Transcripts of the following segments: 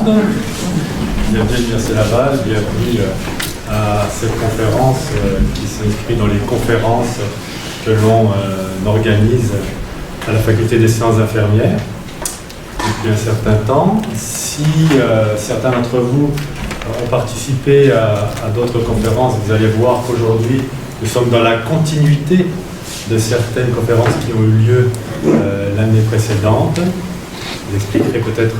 monde. Bienvenue à l'Université Laval, bienvenue à cette conférence qui s'inscrit dans les conférences que l'on organise à la Faculté des sciences infirmières depuis un certain temps. Si certains d'entre vous ont participé à d'autres conférences, vous allez voir qu'aujourd'hui, nous sommes dans la continuité de certaines conférences qui ont eu lieu l'année précédente. Je vous expliquerai peut-être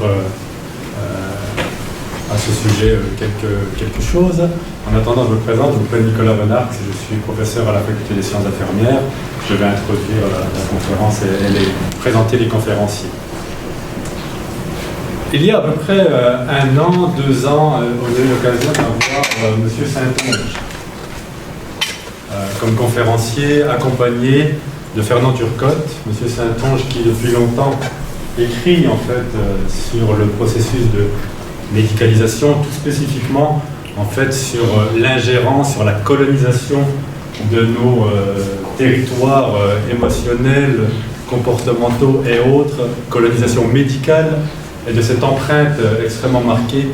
à ce sujet quelque chose. En attendant, je me présente, je m'appelle Nicolas Renard, je suis professeur à la Faculté des sciences infirmières. Je vais introduire la conférence et présenter les conférenciers. Il y a à peu près 1 an, 2 ans, on a eu l'occasion d'avoir M. Saint-Onge comme conférencier, accompagné de Fernand Turcotte. M. Saint-Onge qui depuis longtemps écrit en fait sur le processus de médicalisation, tout spécifiquement en fait sur l'ingérence, sur la colonisation de nos territoires émotionnels, comportementaux et autres, colonisation médicale, et de cette empreinte extrêmement marquée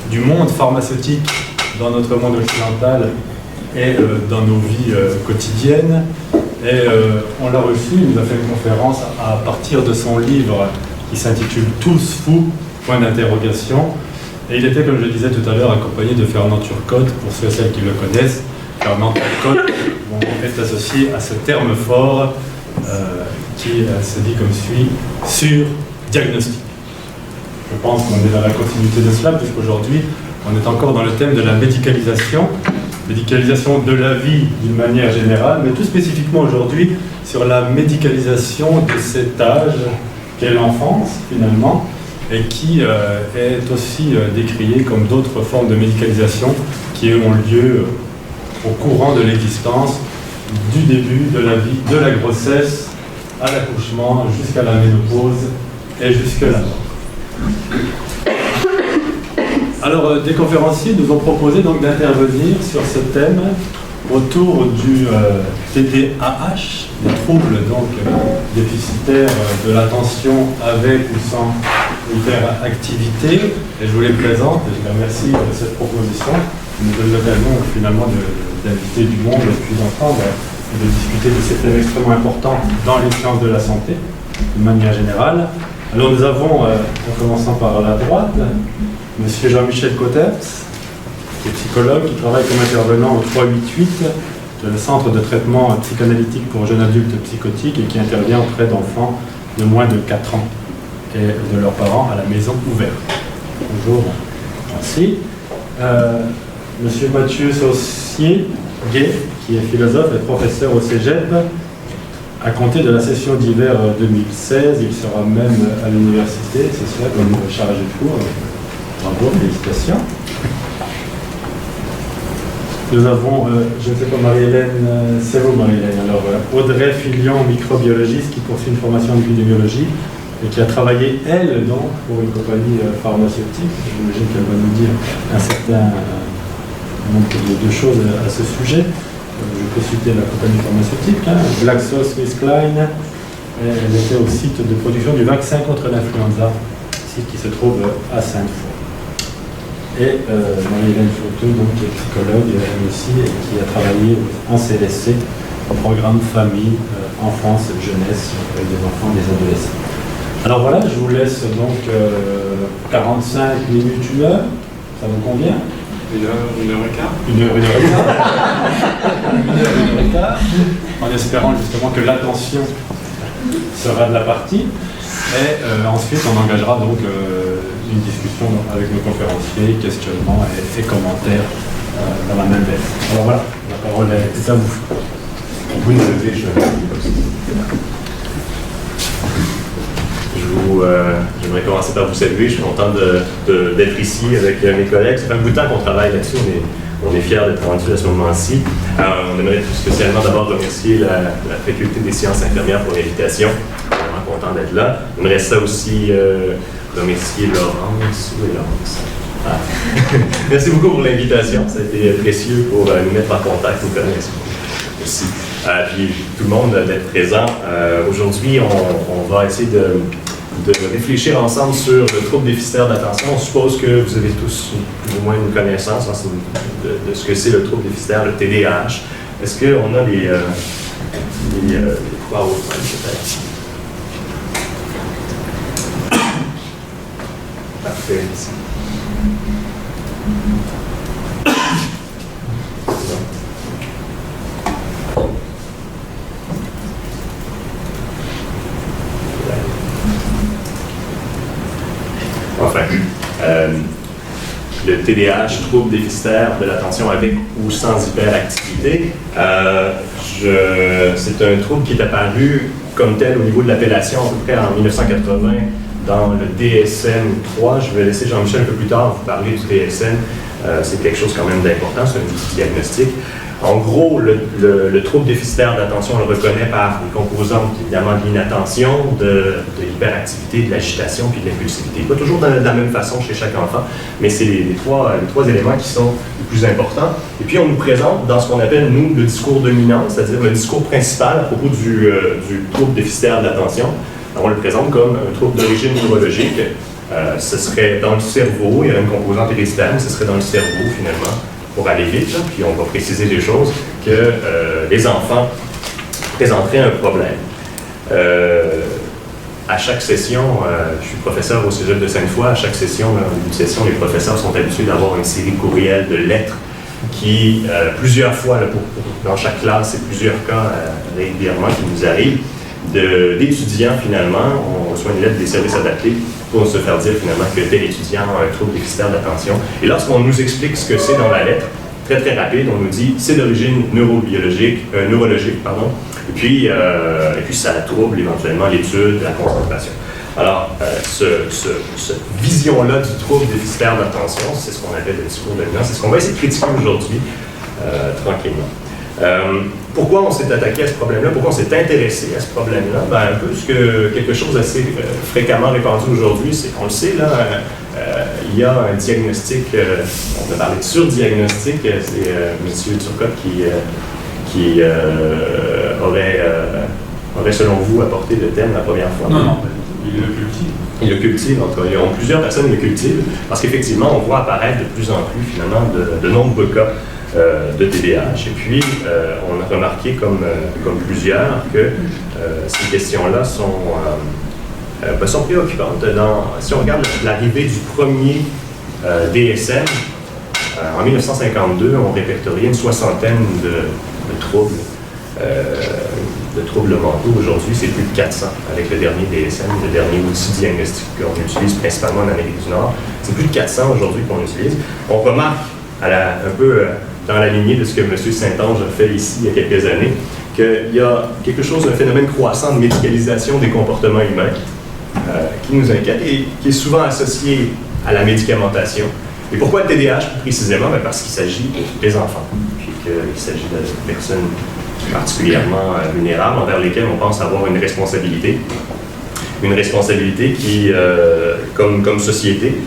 du monde pharmaceutique dans notre monde occidental et dans nos vies quotidiennes. Et on l'a reçu, il nous a fait une conférence à partir de son livre qui s'intitule « Tous fous », point d'interrogation. Et il était, comme je le disais tout à l'heure, accompagné de Fernand Turcotte, pour ceux et celles qui le connaissent. Fernand Turcotte est associé à ce terme fort qui se dit comme suit « sur diagnostic ». Je pense qu'on est dans la continuité de cela, puisqu'aujourd'hui, on est encore dans le thème de la médicalisation de la vie d'une manière générale, mais tout spécifiquement aujourd'hui sur la médicalisation de cet âge qu'est l'enfance, finalement, et qui est aussi décrié comme d'autres formes de médicalisation qui ont lieu au courant de l'existence, du début de la vie, de la grossesse, à l'accouchement, jusqu'à la ménopause et jusqu'à la mort. Alors, des conférenciers nous ont proposé donc d'intervenir sur ce thème autour du TDAH, des troubles donc déficitaires de l'attention avec ou sans hyperactivité. Et je vous les présente, et je les remercie de cette proposition qui nous donne l'occasion finalement d'inviter du monde et puis d'entendre et de discuter de ces thèmes extrêmement importants dans les sciences de la santé, de manière générale. Alors nous avons, en commençant par la droite, M. Jean-Michel Coteps, qui est psychologue, qui travaille comme intervenant au 388 de Centre de traitement psychanalytique pour jeunes adultes psychotiques et qui intervient auprès d'enfants de moins de 4 ans et de leurs parents à la maison ouverte. Bonjour, merci. Monsieur Mathieu Saucier, Gay, qui est philosophe et professeur au Cégep, à compter de la session d'hiver 2016, il sera même à l'université, c'est cela, comme chargé de cours. Bravo, félicitations. Nous avons, je ne sais pas, Marie-Hélène, c'est vous Marie-Hélène, alors Audrey Filion, microbiologiste, qui poursuit une formation en épidémiologie et qui a travaillé, elle, donc, pour une compagnie pharmaceutique. J'imagine qu'elle va nous dire un certain nombre de choses à ce sujet. Je peux citer la compagnie pharmaceutique, GlaxoSmithKline. Elle était au site de production du vaccin contre l'influenza, site qui se trouve à Sainte-Foy. Et Marie-Hélène Fauteau, donc, qui est psychologue, elle aussi, et qui a travaillé en CLSC, au programme famille, enfance, jeunesse, avec des enfants et des adolescents. Alors voilà, je vous laisse donc 45 minutes, 1 heure, ça vous convient? 1 heure et quart. 1 heure et quart. 1 heure et quart, en espérant justement que l'attention sera de la partie. Et ensuite, on engagera donc une discussion avec nos conférenciers, questionnements et commentaires dans la même veine. Alors voilà, la parole est à vous. Vous nous levez, j'aimerais commencer par vous saluer. Je suis content d'être ici avec mes collègues. Ça fait un bout de temps qu'on travaille là-dessus. On est fiers d'être rendus à ce moment-ci. On aimerait tout spécialement d'abord remercier la Faculté des sciences infirmières pour l'invitation. Vraiment content d'être là. On aimerait ça aussi remercier Laurence. Oui, Laurence. Ah. Merci beaucoup pour l'invitation. Ça a été précieux pour nous mettre en contact, nous connaître aussi. Puis tout le monde d'être présent. Aujourd'hui, on va essayer de réfléchir ensemble sur le trouble déficitaire d'attention. On suppose que vous avez tous plus ou moins une connaissance de ce que c'est le trouble déficitaire, le TDAH. Est-ce qu'on a les trois autres peut-être? Parfait. Enfin, le TDAH, trouble déficitaire de l'attention avec ou sans hyperactivité, c'est un trouble qui est apparu comme tel au niveau de l'appellation à peu près en 1980 dans le DSM-3. Je vais laisser Jean-Michel un peu plus tard vous parler du DSM. C'est quelque chose quand même d'important, c'est un outil diagnostic. En gros, le trouble déficitaire d'attention, on le reconnaît par les composantes, évidemment, de l'inattention, de l'hyperactivité, de l'agitation puis de l'impulsivité. Pas toujours de la même façon chez chaque enfant, mais c'est les trois éléments qui sont les plus importants. Et puis, on nous présente dans ce qu'on appelle, nous, le discours dominant, c'est-à-dire le discours principal à propos du trouble déficitaire d'attention. On le présente comme un trouble d'origine neurologique. Ce serait dans le cerveau, il y aurait une composante héréditaire, mais ce serait dans le cerveau, finalement, pour aller vite, là, puis on va préciser des choses, que les enfants présenteraient un problème. À chaque session, je suis professeur au Cégep de Sainte-Foy, à chaque session, en début de session, les professeurs sont habitués d'avoir une série de courriels, de lettres, qui, plusieurs fois, là, dans chaque classe, et plusieurs cas régulièrement qui nous arrivent, d'étudiants, finalement, on reçoit une lettre des services adaptés pour se faire dire, finalement, que tel étudiant a un trouble déficitaire d'attention. Et lorsqu'on nous explique ce que c'est dans la lettre, très, très rapide, on nous dit c'est d'origine neurologique, et puis ça trouble éventuellement l'étude, la concentration. Alors, cette vision-là du trouble déficitaire d'attention, c'est ce qu'on appelle le discours dominant, c'est ce qu'on va essayer de critiquer aujourd'hui, tranquillement. Pourquoi on s'est attaqué à ce problème-là? Pourquoi on s'est intéressé à ce problème-là? Un peu quelque chose d'assez fréquemment répandu aujourd'hui, c'est qu'on le sait, là, il y a un diagnostic, on a parlé de surdiagnostic, c'est M. Turcotte qui aurait, selon vous, apporté le thème la première fois. Non, il le cultive. Il le cultive, en tout cas. Plusieurs personnes le cultivent, parce qu'effectivement, on voit apparaître de plus en plus, finalement, de nombreux cas de TDAH. Et puis, on a remarqué, comme plusieurs, que ces questions-là sont préoccupantes. Si on regarde l'arrivée du premier DSM, en 1952, on répertoriait une soixantaine de troubles mentaux. Aujourd'hui, c'est plus de 400 avec le dernier DSM, le dernier outil diagnostic qu'on utilise principalement en Amérique du Nord. C'est plus de 400 aujourd'hui qu'on utilise. On remarque, un peu dans la lignée de ce que M. Saint-Onge a fait ici il y a quelques années, qu'il y a quelque chose, un phénomène croissant de médicalisation des comportements humains qui nous inquiète et qui est souvent associé à la médicamentation. Et pourquoi le TDAH plus précisément? Parce qu'il s'agit des enfants, puis qu'il s'agit de personnes particulièrement vulnérables envers lesquelles on pense avoir une responsabilité qui, comme société,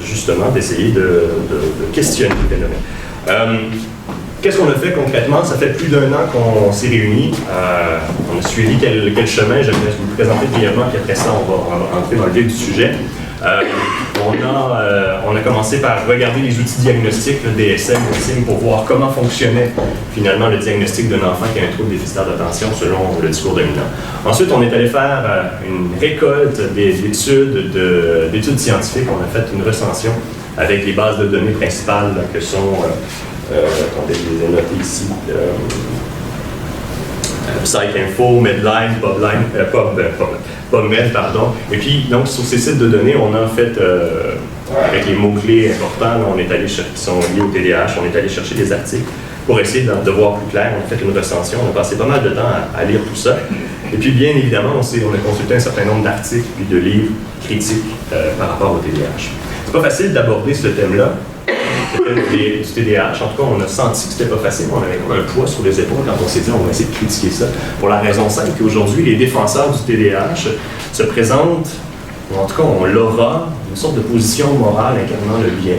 justement d'essayer de questionner le phénomène. Qu'est-ce qu'on a fait concrètement? Ça fait plus d'1 an qu'on s'est réunis. On a suivi quel chemin. Je vais vous le présenter brièvement, puis après ça, on va entrer dans le vif du sujet. On a commencé par regarder les outils diagnostiques, le DSM, le SIM, pour voir comment fonctionnait finalement le diagnostic d'un enfant qui a un trouble déficitaire d'attention selon le discours dominant. Ensuite, on est allé faire une récolte d'études scientifiques. On a fait une recension avec les bases de données principales là, que sont, attendez, je les ai notées ici, PsycInfo, Medline, PubMed, pardon. Et puis, donc, sur ces sites de données, on a fait, avec les mots-clés importants, là, on est allé chercher, qui sont liés au TDAH, on est allé chercher des articles pour essayer de voir plus clair. On a fait une recension, on a passé pas mal de temps à lire tout ça. Et puis, bien évidemment, on a consulté un certain nombre d'articles puis de livres critiques par rapport au TDAH. C'est pas facile d'aborder ce thème-là, du TDAH. En tout cas, on a senti que c'était pas facile. On avait comme un poids sur les épaules quand on s'est dit on va essayer de critiquer ça. Pour la raison simple qu'aujourd'hui, les défenseurs du TDAH se présentent, ou en tout cas, on l'aura, une sorte de position morale incarnant le bien,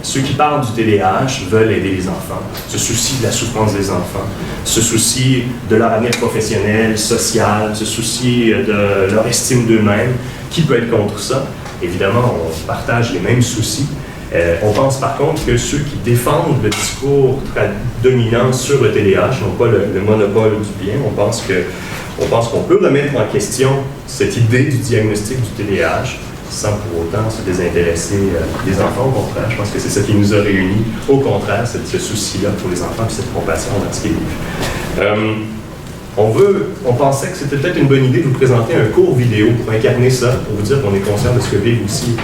Ceux qui parlent du TDAH veulent aider les enfants, se soucient de la souffrance des enfants, se soucient de leur avenir professionnel, social, se soucient de leur estime d'eux-mêmes. Qui peut être contre ça? Évidemment, on partage les mêmes soucis. On pense par contre que ceux qui défendent le discours dominant sur le TDAH n'ont pas le monopole du bien. On pense qu'on peut remettre en question cette idée du diagnostic du TDAH sans pour autant se désintéresser des enfants. Au contraire, je pense que c'est ça qui nous a réunis. Au contraire, ce souci-là pour les enfants et cette compassion dans ce qu'ils vivent. On pensait que c'était peut-être une bonne idée de vous présenter un court vidéo pour incarner ça, pour vous dire qu'on est conscient de ce que vivent aussi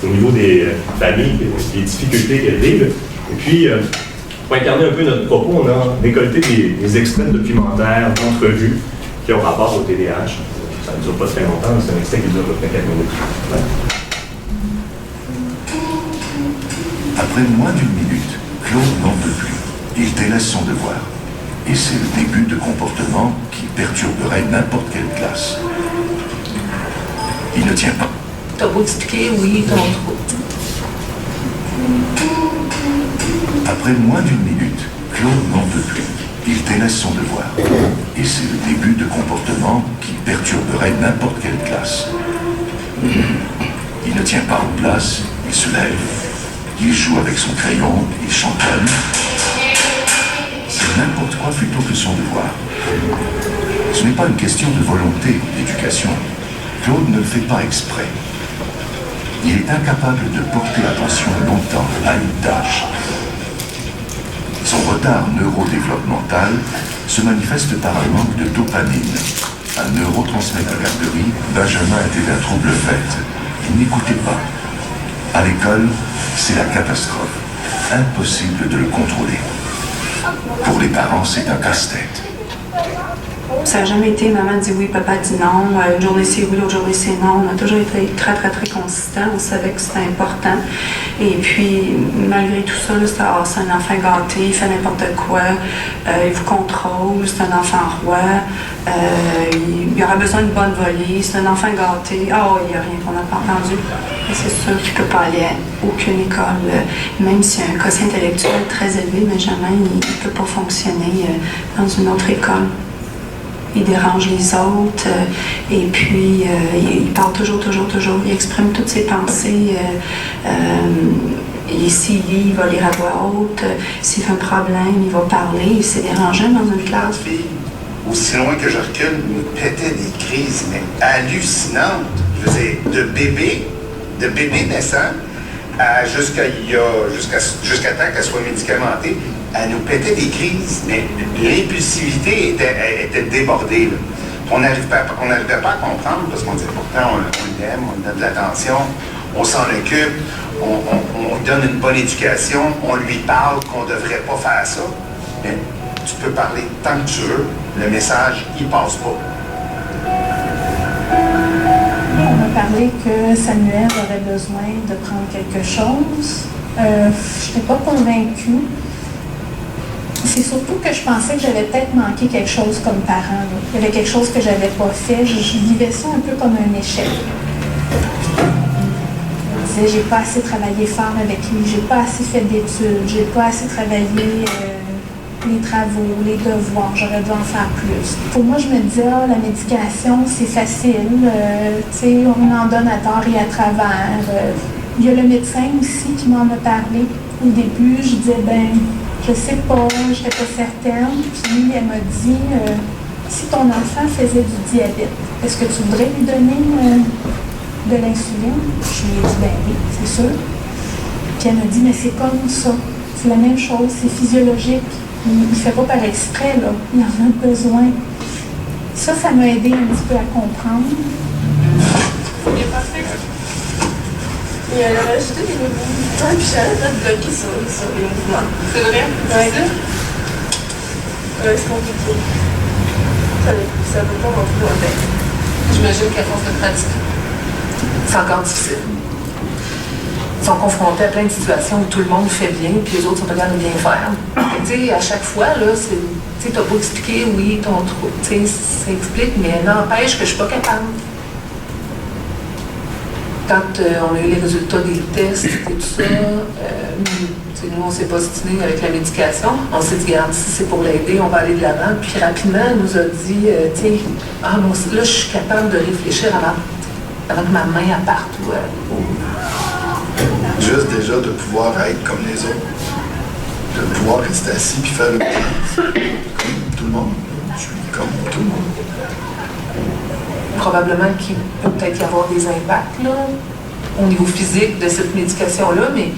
au niveau des familles, des difficultés qu'elles vivent. Et puis, pour incarner un peu notre propos, on a récolté des extraits de documentaires, d'entrevues qui ont rapport au TDAH. Ça ne dure pas très longtemps, mais c'est un extrait qui dure à peu près 4 minutes. Ouais. Après moins d'une minute, Claude n'en peut plus. Il délaisse son devoir. Et c'est le début de comportement qui perturberait n'importe quelle classe. Il ne tient pas. T'as beau expliquer, oui, t'en trop. Après moins d'une minute, Claude n'en peut plus. Il délaisse son devoir. Et c'est le début de comportement qui perturberait n'importe quelle classe. Il ne tient pas en place, il se lève, il joue avec son crayon, il chantonne. C'est n'importe quoi plutôt que son devoir. Ce n'est pas une question de volonté ou d'éducation. Claude ne le fait pas exprès. Il est incapable de porter attention longtemps à une tâche. Son retard neurodéveloppemental se manifeste par un manque de dopamine. Un neurotransmetteur de garderie, Benjamin était d'un trouble bête. Il n'écoutait pas. À l'école, c'est la catastrophe. Impossible de le contrôler. Pour les parents, c'est un casse-tête. Ça n'a jamais été maman dit oui, papa dit non, une journée c'est oui, l'autre journée c'est non. On a toujours été très, très, très consistant. On savait que c'était important. Et puis, malgré tout ça, c'est un enfant gâté, il fait n'importe quoi, il vous contrôle, c'est un enfant roi, il aura besoin d'une bonne volée, c'est un enfant gâté. Il n'y a rien qu'on n'a pas entendu. Et c'est sûr qu'il ne peut pas aller à aucune école, même s'il y a un quotient intellectuel très élevé, mais jamais il ne peut pas fonctionner dans une autre école. Il dérange les autres, et puis il parle toujours, il exprime toutes ses pensées. Et s'il lit, il va lire à voix haute. S'il fait un problème, il va parler. Il s'est dérangeant dans une classe. Aussi loin que je recule, il me pétait des crises, mais hallucinantes. Je veux dire, de bébé naissant, jusqu'à temps qu'elle soit médicamentée, elle nous pétait des crises, mais l'impulsivité était débordée. Là. On n'arrivait pas à comprendre, parce qu'on disait pourtant on l'aime, on lui donne de l'attention, on s'en occupe, on lui donne une bonne éducation, on lui parle qu'on ne devrait pas faire ça. Mais tu peux parler tant que tu veux, le message, il passe pas. On m'a parlé que Samuel aurait besoin de prendre quelque chose. Je n'étais pas convaincue. C'est surtout que je pensais que j'avais peut-être manqué quelque chose comme parent. Là. Il y avait quelque chose que je n'avais pas fait. Je vivais ça un peu comme un échec. Je disais, j'ai pas assez travaillé fort avec lui, j'ai pas assez fait d'études, j'ai pas assez travaillé les travaux, les devoirs, j'aurais dû en faire plus. Pour moi, je me disais, la médication, c'est facile, on en donne à tort et à travers. Il y a le médecin aussi qui m'en a parlé. Au début, je disais, je sais pas, je n'étais pas certaine. Puis elle m'a dit, si ton enfant faisait du diabète, est-ce que tu voudrais lui donner de l'insuline? Je lui ai dit, oui, c'est sûr. Puis elle m'a dit, mais c'est comme ça. C'est la même chose, c'est physiologique. Il ne fait pas par exprès, là. Il en a besoin. Ça m'a aidé un petit peu à comprendre. Il est parfait. Et elle a rajouté des nouveaux mouvements, puis j'arrête de bloquer sur les mouvements. C'est vrai? Ouais. C'est compliqué. Ça ne veut pas rentrer dans la tête. J'imagine qu'à force de pratiquer, c'est encore difficile. Ils sont confrontés à plein de situations où tout le monde fait bien, puis les autres sont pas capables de bien faire. Tu sais, à chaque fois, là, tu n'as pas expliqué, oui, ton trou, tu sais, ça explique, mais n'empêche que je suis pas capable. quand on a eu les résultats des tests et tout ça, nous, on s'est postiné avec la médication. On s'est dit, regarde, si c'est pour l'aider, on va aller de l'avant. Puis rapidement, elle nous a dit, là, je suis capable de réfléchir avant que ma main parte. Juste déjà de pouvoir être comme les autres. De pouvoir rester assis puis faire une chose. Comme tout le monde. Je suis comme tout le monde. Probablement qu'il peut peut-être y avoir des impacts là, au niveau physique de cette médication-là, mais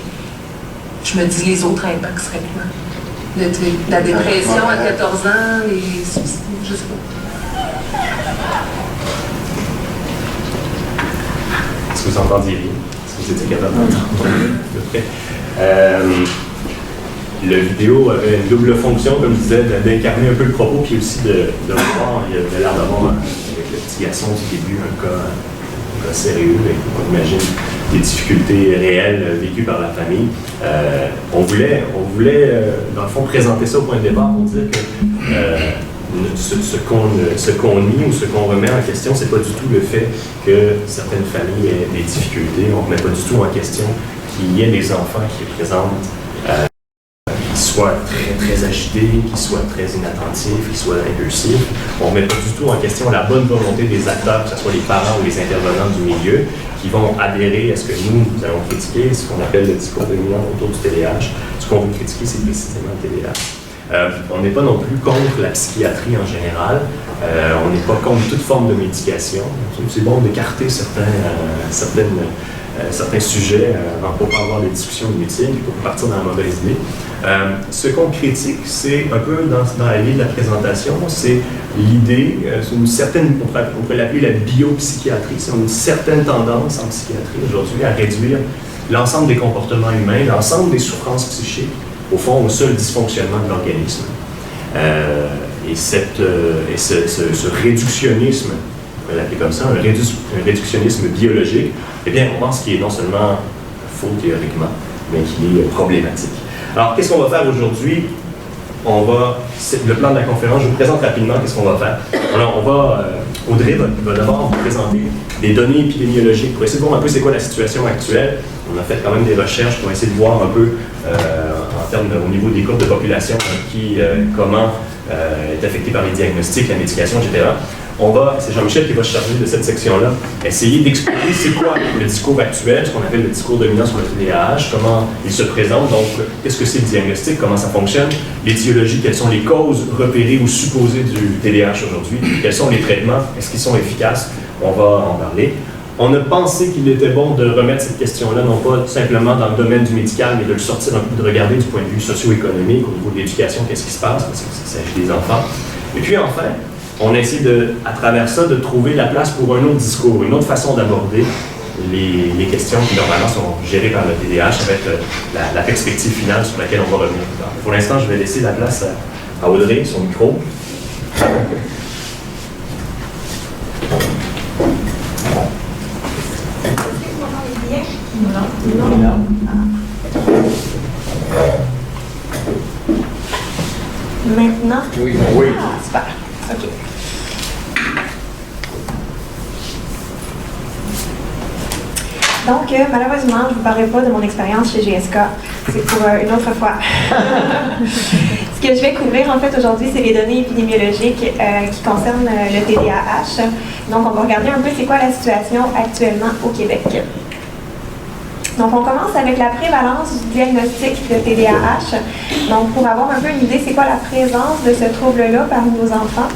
je me dis les autres impacts seraient quoi? La dépression à 14 ans, les suicides, je sais pas. Est-ce que vous entendiez bien? Est-ce que vous étiez capable d'entendre? La vidéo avait une double fonction, comme je disais, d'incarner un peu le propos, puis aussi de voir. Il y avait l'air d'avoir, avec le petit garçon du début, un cas sérieux, on imagine des difficultés réelles vécues par la famille. On voulait, dans le fond, présenter ça au point de départ pour dire que ce qu'on nie ou ce qu'on remet en question, c'est pas du tout le fait que certaines familles aient des difficultés. On ne remet pas du tout en question qu'il y ait des enfants qui présentent qui soient très agités, qui soient très inattentifs, qui soient impulsifs. On ne met pas du tout en question la bonne volonté des acteurs, que ce soit les parents ou les intervenants du milieu, qui vont adhérer à ce que nous allons critiquer, ce qu'on appelle le discours dominant autour du TDAH. Ce qu'on veut critiquer, c'est précisément le TDAH. On n'est pas non plus contre la psychiatrie en général. On n'est pas contre toute forme de médication. C'est bon d'écarter certains sujets pour ne pas avoir des discussions inutiles et pour partir dans la mauvaise idée. Ce qu'on critique, c'est un peu dans la ligne de la présentation, c'est l'idée, c'est une certaine, on pourrait l'appeler la biopsychiatrie, c'est une certaine tendance en psychiatrie aujourd'hui à réduire l'ensemble des comportements humains, l'ensemble des souffrances psychiques, au fond, au seul dysfonctionnement de l'organisme. Et ce réductionnisme, on va l'appeler comme ça, un réductionnisme biologique, eh bien, on pense qu'il est non seulement faux théoriquement, mais qu'il est problématique. Alors, qu'est-ce qu'on va faire aujourd'hui? Le plan de la conférence, je vous présente rapidement qu'est-ce qu'on va faire. Alors, Audrey va d'abord vous présenter des données épidémiologiques pour essayer de voir un peu c'est quoi la situation actuelle. On a fait quand même des recherches pour essayer de voir un peu, en termes au niveau des groupes de population, comment est affecté par les diagnostics, la médication, etc. C'est Jean-Michel qui va se charger de cette section-là, essayer d'expliquer c'est quoi le discours actuel, ce qu'on appelle le discours dominant sur le TDAH, comment il se présente, donc qu'est-ce que c'est le diagnostic, comment ça fonctionne, l'étiologie, quelles sont les causes repérées ou supposées du TDAH aujourd'hui, quels sont les traitements, est-ce qu'ils sont efficaces, on va en parler. On a pensé qu'il était bon de remettre cette question-là, non pas simplement dans le domaine du médical, mais de le sortir un peu, de regarder du point de vue socio-économique, au niveau de l'éducation, qu'est-ce qui se passe, parce qu'il s'agit des enfants. Et puis enfin, on essaie à travers ça, de trouver la place pour un autre discours, une autre façon d'aborder les questions qui normalement sont gérées par le TDAH avec la perspective finale sur laquelle on va revenir plus tard. Pour l'instant, je vais laisser la place à Audrey, son micro. Maintenant? Oui. Ah, super. OK. Donc, malheureusement, je ne vous parlerai pas de mon expérience chez GSK. C'est pour une autre fois. Ce que je vais couvrir, en fait, aujourd'hui, c'est les données épidémiologiques qui concernent le TDAH. Donc, on va regarder un peu c'est quoi la situation actuellement au Québec. Donc, on commence avec la prévalence du diagnostic de TDAH. Donc, pour avoir un peu une idée, c'est quoi la présence de ce trouble-là parmi nos enfants.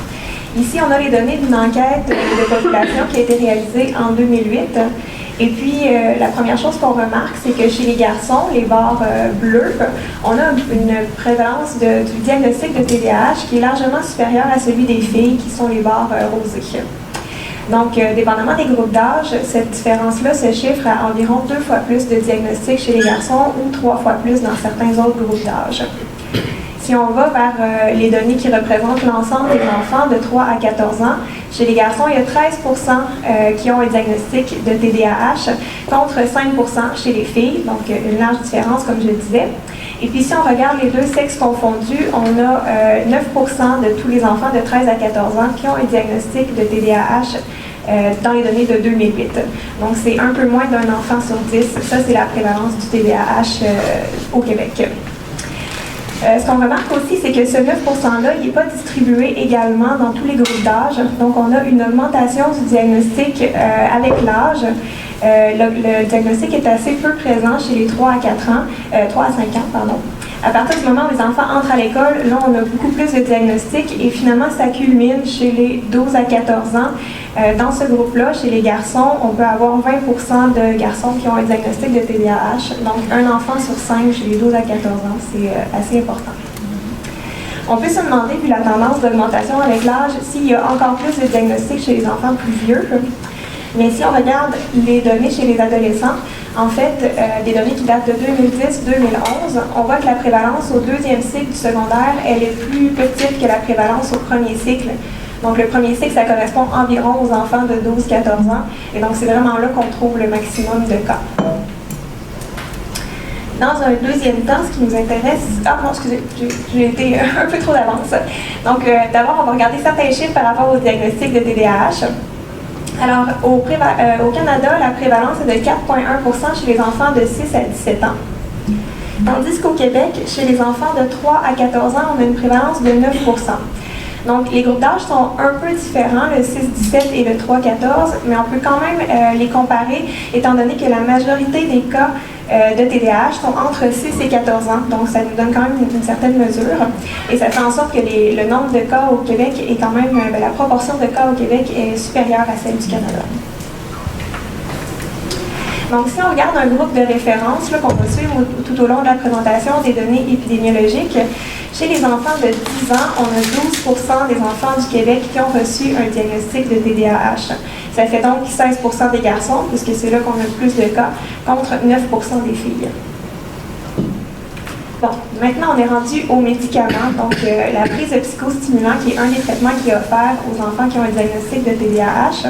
Ici, on a les données d'une enquête de population qui a été réalisée en 2008. Et puis, la première chose qu'on remarque, c'est que chez les garçons, les barres bleues, on a une prévalence du diagnostic de TDAH qui est largement supérieure à celui des filles, qui sont les barres rosées. Donc, dépendamment des groupes d'âge, cette différence-là se chiffre à environ 2 fois plus de diagnostics chez les garçons ou 3 fois plus dans certains autres groupes d'âge. Si on va vers les données qui représentent l'ensemble des enfants de 3 à 14 ans, chez les garçons, il y a 13% qui ont un diagnostic de TDAH contre 5% chez les filles, donc une large différence comme je le disais. Et puis si on regarde les deux sexes confondus, on a 9% de tous les enfants de 13 à 14 ans qui ont un diagnostic de TDAH dans les données de 2008. Donc, c'est un peu moins d'un enfant sur 10. Ça, c'est la prévalence du TDAH au Québec. Ce qu'on remarque aussi, c'est que ce 9%-là, il n'est pas distribué également dans tous les groupes d'âge. Donc, on a une augmentation du diagnostic avec l'âge. Le diagnostic est assez peu présent chez les 3 à 5 ans, pardon. À partir du moment où les enfants entrent à l'école, là, on a beaucoup plus de diagnostics et finalement, ça culmine chez les 12 à 14 ans. Dans ce groupe-là, chez les garçons, on peut avoir 20% de garçons qui ont un diagnostic de TDAH. Donc, un enfant sur 5 chez les 12 à 14 ans, c'est assez important. On peut se demander, vu la tendance d'augmentation avec l'âge, s'il y a encore plus de diagnostics chez les enfants plus vieux. Mais si on regarde les données chez les adolescents, en fait, des données qui datent de 2010-2011, on voit que la prévalence au deuxième cycle du secondaire, elle est plus petite que la prévalence au premier cycle. Donc, le premier cycle, ça correspond environ aux enfants de 12-14 ans. Et donc, c'est vraiment là qu'on trouve le maximum de cas. Dans un deuxième temps, ce qui nous intéresse... Ah non, excusez, j'ai été un peu trop d'avance. Donc, d'abord, on va regarder certains chiffres par rapport au diagnostic de TDAH. Alors, au Canada, la prévalence est de 4,1% chez les enfants de 6 à 17 ans. Tandis qu'au Québec, chez les enfants de 3 à 14 ans, on a une prévalence de 9%. Donc, les groupes d'âge sont un peu différents, le 6-17 et le 3-14, mais on peut quand même les comparer, étant donné que la majorité des cas de TDAH sont entre 6 et 14 ans. Donc, ça nous donne quand même une certaine mesure. Et ça fait en sorte que le nombre de cas au Québec est quand même, la proportion de cas au Québec est supérieure à celle du Canada. Donc, si on regarde un groupe de référence qu'on va suivre tout au long de la présentation des données épidémiologiques, chez les enfants de 10 ans, on a 12% des enfants du Québec qui ont reçu un diagnostic de TDAH. Ça fait donc 16% des garçons, puisque c'est là qu'on a le plus de cas, contre 9% des filles. Bon, maintenant on est rendu aux médicaments, donc la prise de psychostimulants qui est un des traitements qui est offert aux enfants qui ont un diagnostic de TDAH.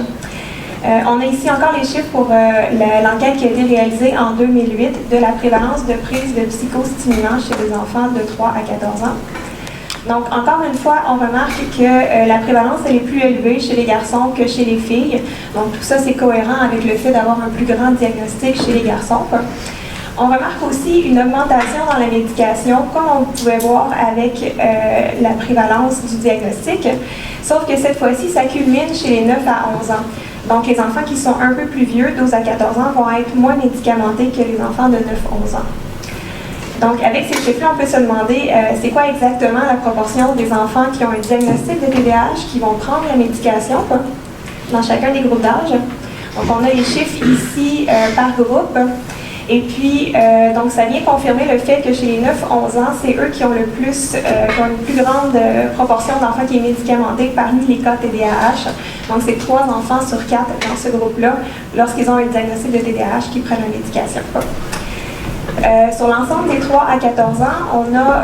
On a ici encore les chiffres pour l'enquête qui a été réalisée en 2008 de la prévalence de prise de psychostimulants chez les enfants de 3 à 14 ans. Donc, encore une fois, on remarque que la prévalence elle est plus élevée chez les garçons que chez les filles. Donc, tout ça, c'est cohérent avec le fait d'avoir un plus grand diagnostic chez les garçons. On remarque aussi une augmentation dans la médication, comme on pouvait voir avec la prévalence du diagnostic, sauf que cette fois-ci, ça culmine chez les 9 à 11 ans. Donc, les enfants qui sont un peu plus vieux, 12 à 14 ans, vont être moins médicamentés que les enfants de 9-11 ans. Donc, avec ces chiffres-là, on peut se demander c'est quoi exactement la proportion des enfants qui ont un diagnostic de TDAH qui vont prendre la médication dans chacun des groupes d'âge. Donc, on a les chiffres ici par groupe. Et puis, donc, ça vient confirmer le fait que chez les 9-11 ans, c'est eux qui ont le plus, qui ont une plus grande proportion d'enfants qui est médicamenté parmi les cas TDAH. Donc, c'est 3 enfants sur 4 dans ce groupe-là, lorsqu'ils ont un diagnostic de TDAH, qui prennent la médication. Sur l'ensemble des 3 à 14 ans, on a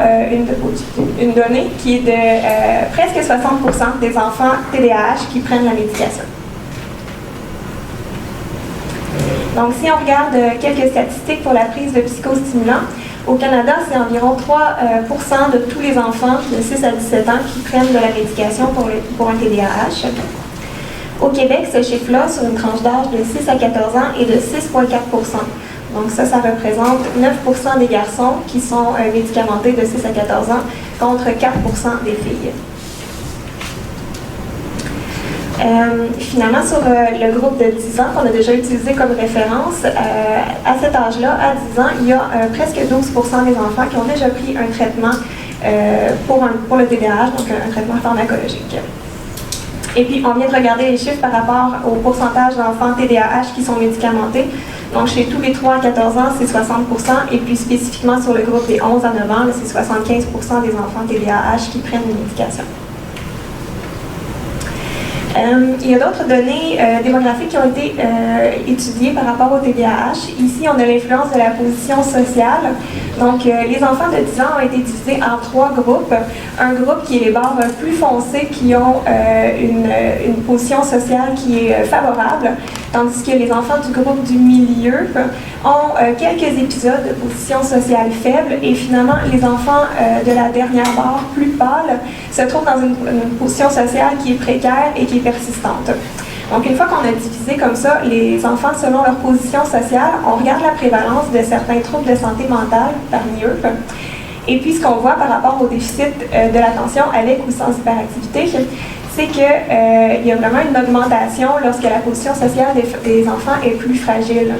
une donnée qui est de presque 60% des enfants TDAH qui prennent la médication. Donc, si on regarde quelques statistiques pour la prise de psychostimulants, au Canada, c'est environ 3% de tous les enfants de 6 à 17 ans qui prennent de la médication pour un TDAH. Au Québec, ce chiffre-là, sur une tranche d'âge de 6 à 14 ans, est de 6,4%. Donc ça représente 9% des garçons qui sont médicamentés de 6 à 14 ans contre 4% des filles. Finalement, sur le groupe de 10 ans qu'on a déjà utilisé comme référence, à cet âge-là, à 10 ans, il y a presque 12% des enfants qui ont déjà pris un traitement pour le TDAH, donc un traitement pharmacologique. Et puis, on vient de regarder les chiffres par rapport au pourcentage d'enfants TDAH qui sont médicamentés. Donc, chez tous les 3 à 14 ans, c'est 60%, et puis spécifiquement sur le groupe des 11 à 9 ans, c'est 75% des enfants TDAH qui prennent une médication. Il y a d'autres données démographiques qui ont été étudiées par rapport au TDAH. Ici, on a l'influence de la position sociale. Donc, les enfants de 10 ans ont été divisés en 3 groupes. Un groupe qui est les barres plus foncées, qui ont une position sociale qui est favorable, tandis que les enfants du groupe du milieu ont quelques épisodes de position sociale faible, et finalement, les enfants de la dernière barre, plus pâle, se trouvent dans une position sociale qui est précaire et qui est persistante. Donc, une fois qu'on a divisé comme ça les enfants selon leur position sociale, on regarde la prévalence de certains troubles de santé mentale parmi eux. Et puis, ce qu'on voit par rapport au déficit de l'attention avec ou sans hyperactivité, c'est qu'il y a vraiment une augmentation lorsque la position sociale des enfants est plus fragile.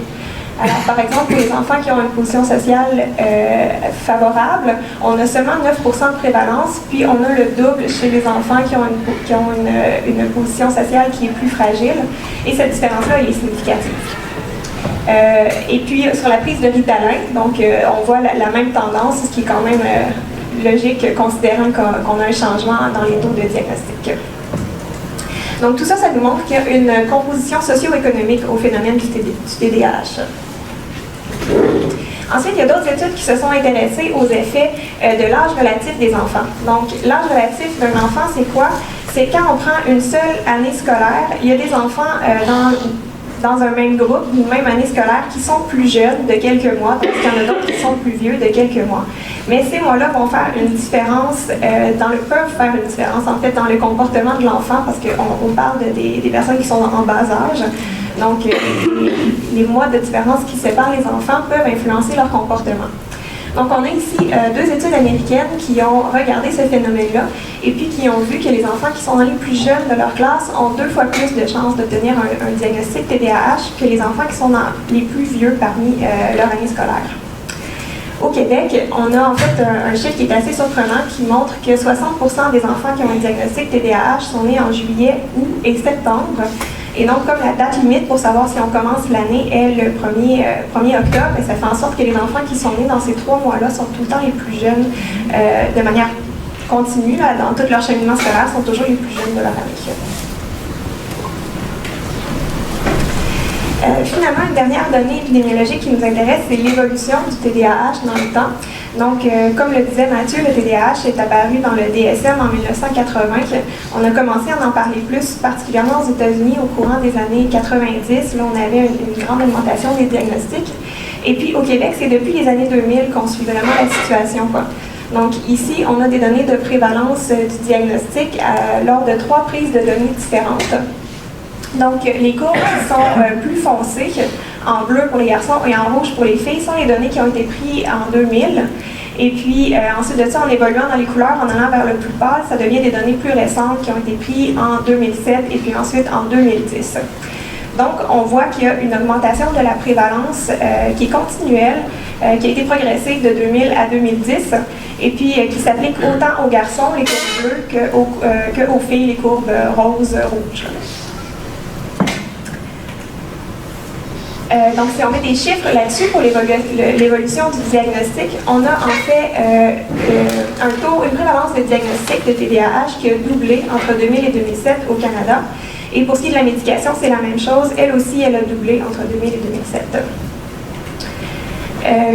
Alors, par exemple, pour les enfants qui ont une position sociale favorable, on a seulement 9% de prévalence, puis on a le double chez les enfants qui ont une position sociale qui est plus fragile, et cette différence-là est significative. Et puis, sur la prise de Ritalin, donc on voit la même tendance, ce qui est quand même logique, considérant qu'on a un changement dans les taux de diagnostic. Donc, tout ça, ça nous montre qu'il y a une composition socio-économique au phénomène du TDAH. Ensuite, il y a d'autres études qui se sont intéressées aux effets de l'âge relatif des enfants. Donc, l'âge relatif d'un enfant, c'est quoi? C'est quand on prend une seule année scolaire, il y a des enfants dans un même groupe, une même année scolaire, qui sont plus jeunes de quelques mois, tandis qu'il y en a d'autres qui sont plus vieux de quelques mois. Mais ces mois-là vont faire une différence, peuvent faire une différence en fait dans le comportement de l'enfant, parce qu'on parle des personnes qui sont en bas âge. Donc, les mois de différence qui séparent les enfants peuvent influencer leur comportement. Donc, on a ici deux études américaines qui ont regardé ce phénomène-là et puis qui ont vu que les enfants qui sont dans les plus jeunes de leur classe ont 2 fois plus de chances d'obtenir un diagnostic TDAH que les enfants qui sont dans les plus vieux parmi leur année scolaire. Au Québec, on a en fait un chiffre qui est assez surprenant qui montre que 60% des enfants qui ont un diagnostic TDAH sont nés en juillet, août et septembre. Et donc, comme la date limite pour savoir si on commence l'année est le 1er octobre, et ça fait en sorte que les enfants qui sont nés dans ces 3 mois-là sont tout le temps les plus jeunes de manière continue. Là, dans tout leur cheminement scolaire, sont toujours les plus jeunes de leur année. Finalement, une dernière donnée épidémiologique qui nous intéresse, c'est l'évolution du TDAH dans le temps. Donc, comme le disait Mathieu, le TDAH est apparu dans le DSM en 1980. On a commencé à en parler plus, particulièrement aux États-Unis au courant des années 90. Là, on avait une grande augmentation des diagnostics. Et puis, au Québec, c'est depuis les années 2000 qu'on suit vraiment la situation, quoi. Donc, ici, on a des données de prévalence du diagnostic lors de 3 prises de données différentes. Donc, les courbes qui sont plus foncées, en bleu pour les garçons et en rouge pour les filles, sont les données qui ont été prises en 2000. Et puis, ensuite de ça, en évoluant dans les couleurs, en allant vers le plus pâle, ça devient des données plus récentes qui ont été prises en 2007 et puis ensuite en 2010. Donc, on voit qu'il y a une augmentation de la prévalence qui est continuelle, qui a été progressive de 2000 à 2010, et puis qui s'applique autant aux garçons, les courbes bleues, qu'aux filles, les courbes roses, rouges. Donc, si on met des chiffres là-dessus pour l'évolution du diagnostic, on a en fait une prévalence de diagnostic de TDAH qui a doublé entre 2000 et 2007 au Canada. Et pour ce qui est de la médication, c'est la même chose. Elle aussi, elle a doublé entre 2000 et 2007.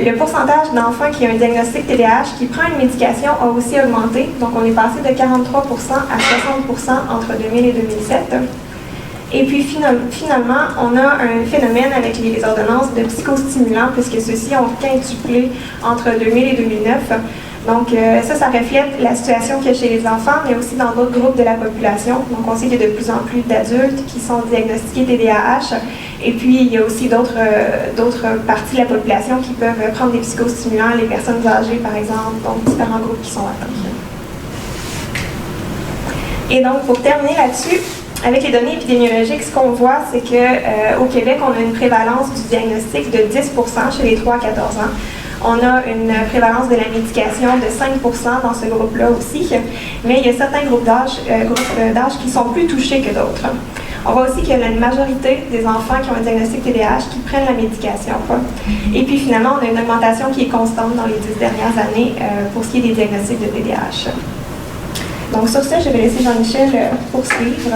Le pourcentage d'enfants qui ont un diagnostic TDAH qui prend une médication a aussi augmenté. Donc, on est passé de 43% à 60% entre 2000 et 2007. Et puis, finalement, on a un phénomène avec les ordonnances de psychostimulants, puisque ceux-ci ont quintuplé entre 2000 et 2009. Donc, ça reflète la situation qu'il y a chez les enfants, mais aussi dans d'autres groupes de la population. Donc, on sait qu'il y a de plus en plus d'adultes qui sont diagnostiqués TDAH. Et puis, il y a aussi d'autres parties de la population qui peuvent prendre des psychostimulants, les personnes âgées, par exemple, donc différents groupes qui sont atteints. Et donc, pour terminer là-dessus, avec les données épidémiologiques, ce qu'on voit, c'est qu'au Québec, on a une prévalence du diagnostic de 10% chez les 3 à 14 ans. On a une prévalence de la médication de 5% dans ce groupe-là aussi, mais il y a certains groupes d'âge qui sont plus touchés que d'autres. On voit aussi qu'il y a une majorité des enfants qui ont un diagnostic TDAH qui prennent la médication. Et puis finalement, on a une augmentation qui est constante dans les 10 dernières années pour ce qui est des diagnostics de TDAH. Donc sur ça, je vais laisser Jean-Michel poursuivre.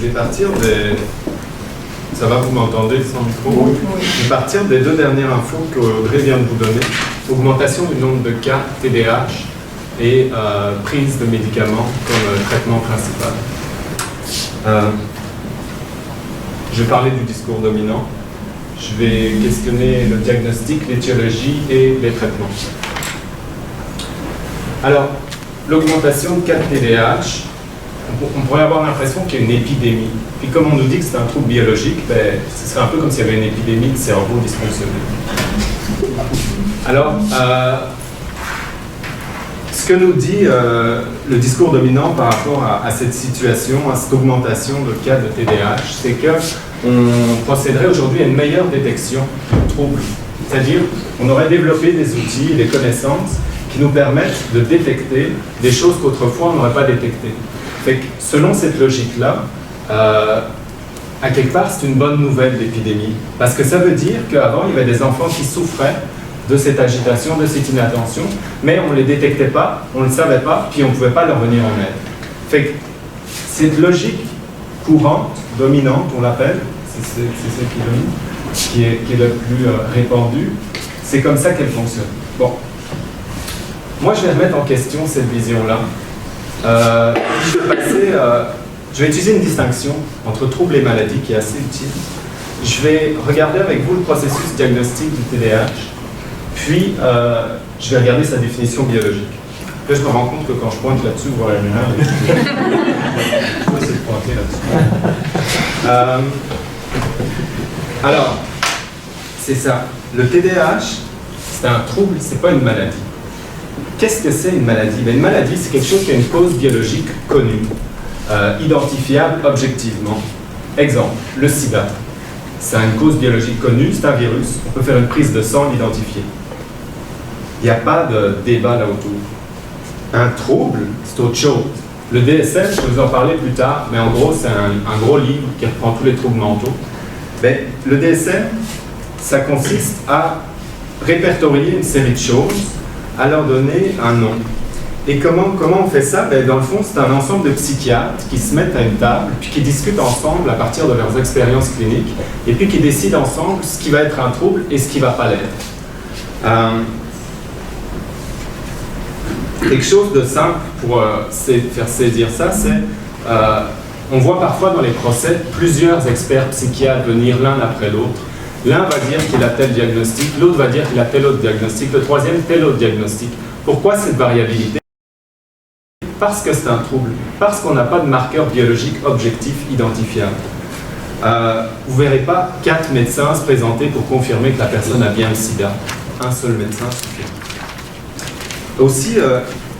Je vais partir des... Ça va, vous m'entendez sans micro? Oui. Je vais partir des 2 dernières infos qu'Audrey vient de vous donner. Augmentation du nombre de cas TDAH et prise de médicaments comme traitement principal. Je vais parler du discours dominant. Je vais questionner le diagnostic, l'étiologie et les traitements. Alors, l'augmentation de cas de TDAH, on pourrait avoir l'impression qu'il y a une épidémie. Puis comme on nous dit que c'est un trouble biologique, ben, ce serait un peu comme s'il y avait une épidémie de cerveau dysfonctionnel. Alors, ce que nous dit le discours dominant par rapport à cette situation, à cette augmentation de cas de TDAH, c'est qu'on procéderait aujourd'hui à une meilleure détection du trouble. C'est-à-dire, on aurait développé des outils et des connaissances qui nous permettent de détecter des choses qu'autrefois on n'aurait pas détectées. Fait que, selon cette logique-là, à quelque part, c'est une bonne nouvelle l'épidémie. Parce que ça veut dire qu'avant, il y avait des enfants qui souffraient de cette agitation, de cette inattention, mais on ne les détectait pas, on ne le savait pas, puis on ne pouvait pas leur venir en aide. Fait que cette logique courante, dominante, on l'appelle, c'est celle qui domine, qui est le plus répandue, c'est comme ça qu'elle fonctionne. Bon. Moi, je vais remettre en question cette vision-là. Je vais utiliser une distinction entre troubles et maladies qui est assez utile. Je vais regarder avec vous le processus diagnostique du TDAH, puis je vais regarder sa définition biologique. Là, je me rends compte que quand je pointe là-dessus, vous voyez la lumière. Je vais essayer de pointer là-dessus. Alors, c'est ça. Le TDAH, c'est un trouble, c'est pas une maladie. Qu'est-ce que c'est une maladie? Une maladie, c'est quelque chose qui a une cause biologique connue, identifiable objectivement. Exemple, le sida. C'est une cause biologique connue, c'est un virus. On peut faire une prise de sang, l'identifier. Il n'y a pas de débat là autour. Un trouble, c'est autre chose. Le DSM, je vais vous en parler plus tard, mais en gros, c'est un gros livre qui reprend tous les troubles mentaux. Mais le DSM, ça consiste à répertorier une série de choses, à leur donner un nom. Et comment on fait ça? Dans le fond, c'est un ensemble de psychiatres qui se mettent à une table, puis qui discutent ensemble à partir de leurs expériences cliniques, et puis qui décident ensemble ce qui va être un trouble et ce qui ne va pas l'être. Quelque chose de simple pour faire saisir ça, c'est on voit parfois dans les procès plusieurs experts psychiatres venir l'un après l'autre. L'un va dire qu'il a tel diagnostic, l'autre va dire qu'il a tel autre diagnostic, le troisième tel autre diagnostic. Pourquoi cette variabilité? Parce que c'est un trouble, parce qu'on n'a pas de marqueur biologique objectif identifiable. Vous ne verrez pas 4 médecins se présenter pour confirmer que la personne a bien le sida. Un seul médecin suffit. Aussi,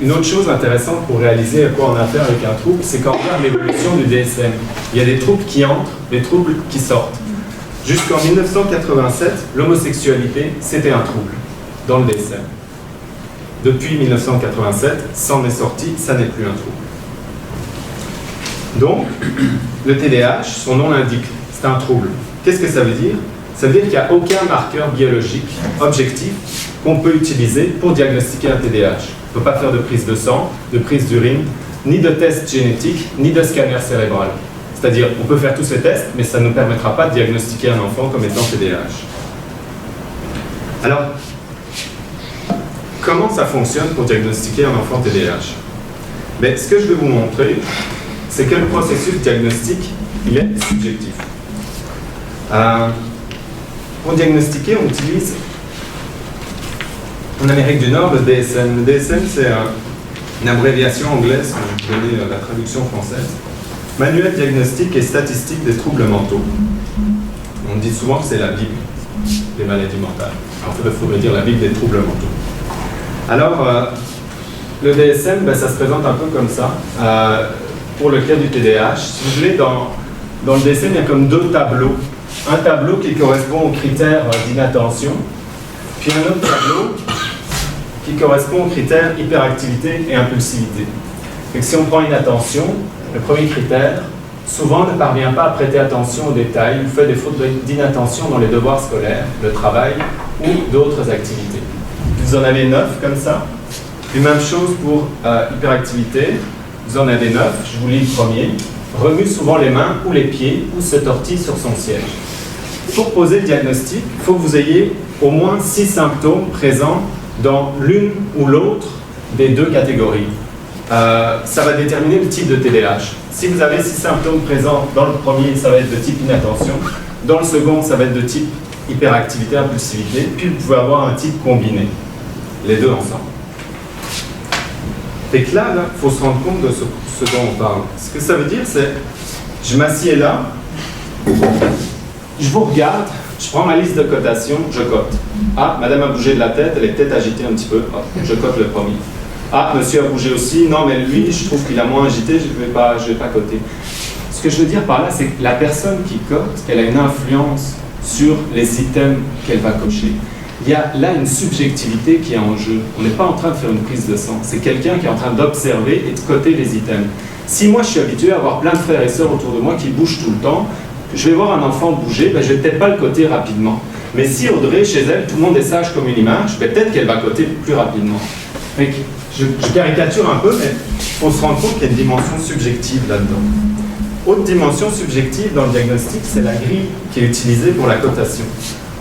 une autre chose intéressante pour réaliser à quoi on a affaire avec un trouble, c'est qu'en regarde l'évolution du DSM. Il y a des troubles qui entrent, des troubles qui sortent. Jusqu'en 1987, l'homosexualité, c'était un trouble dans le DSM. Depuis 1987, c'en est sorti, ça n'est plus un trouble. Donc, le TDAH, son nom l'indique, c'est un trouble. Qu'est-ce que ça veut dire? Ça veut dire qu'il n'y a aucun marqueur biologique objectif qu'on peut utiliser pour diagnostiquer un TDAH. On ne peut pas faire de prise de sang, de prise d'urine, ni de test génétique, ni de scanner cérébral. C'est-à-dire, on peut faire tous ces tests, mais ça ne nous permettra pas de diagnostiquer un enfant comme étant TDAH. Alors, comment ça fonctionne pour diagnostiquer un enfant TDAH? Ce que je vais vous montrer, c'est que le processus diagnostique, il est subjectif. Pour diagnostiquer, on utilise, en Amérique du Nord, le DSM. Le DSM, c'est une abréviation anglaise, je vais donner la traduction française. Manuel diagnostique et statistique des troubles mentaux. On dit souvent que c'est la Bible des maladies mentales. En fait, il faudrait dire la Bible des troubles mentaux. Alors, le DSM, ça se présente un peu comme ça. Pour le cas du TDAH, si vous voulez, dans le DSM, il y a comme 2 tableaux. Un tableau qui correspond aux critères d'inattention, puis un autre tableau qui correspond aux critères hyperactivité et impulsivité. Et si on prend inattention, le premier critère, souvent ne parvient pas à prêter attention aux détails ou fait des fautes d'inattention dans les devoirs scolaires, le travail ou d'autres activités. Vous en avez 9 comme ça. Puis même chose pour hyperactivité, vous en avez 9, je vous lis le premier. Remue souvent les mains ou les pieds ou se tortille sur son siège. Pour poser le diagnostic, il faut que vous ayez au moins 6 symptômes présents dans l'une ou l'autre des 2 catégories. Ça va déterminer le type de TDAH. Si vous avez 6 symptômes présents dans le premier, ça va être de type inattention. Dans le second, ça va être de type hyperactivité, impulsivité. Puis vous pouvez avoir un type combiné, les 2 ensemble. Fait que là, il faut se rendre compte de ce dont on parle. Ce que ça veut dire, c'est, je m'assieds là, je vous regarde, je prends ma liste de cotations, je cote. Ah, madame a bougé de la tête, elle est peut-être agitée un petit peu. Ah, je cote le premier. Ah, monsieur a bougé aussi. Non, mais lui, je trouve qu'il a moins agité, je vais pas coter. Ce que je veux dire par là, c'est que la personne qui cote, elle a une influence sur les items qu'elle va cocher. Il y a là une subjectivité qui est en jeu. On n'est pas en train de faire une prise de sang. C'est quelqu'un qui est en train d'observer et de coter les items. Si moi, je suis habitué à avoir plein de frères et sœurs autour de moi qui bougent tout le temps, je vais voir un enfant bouger, ben, je vais peut-être pas le coter rapidement. Mais si Audrey, chez elle, tout le monde est sage comme une image, ben, peut-être qu'elle va coter plus rapidement. Donc, je caricature un peu, mais on se rend compte qu'il y a une dimension subjective là-dedans. Autre dimension subjective dans le diagnostic, c'est la grille qui est utilisée pour la cotation.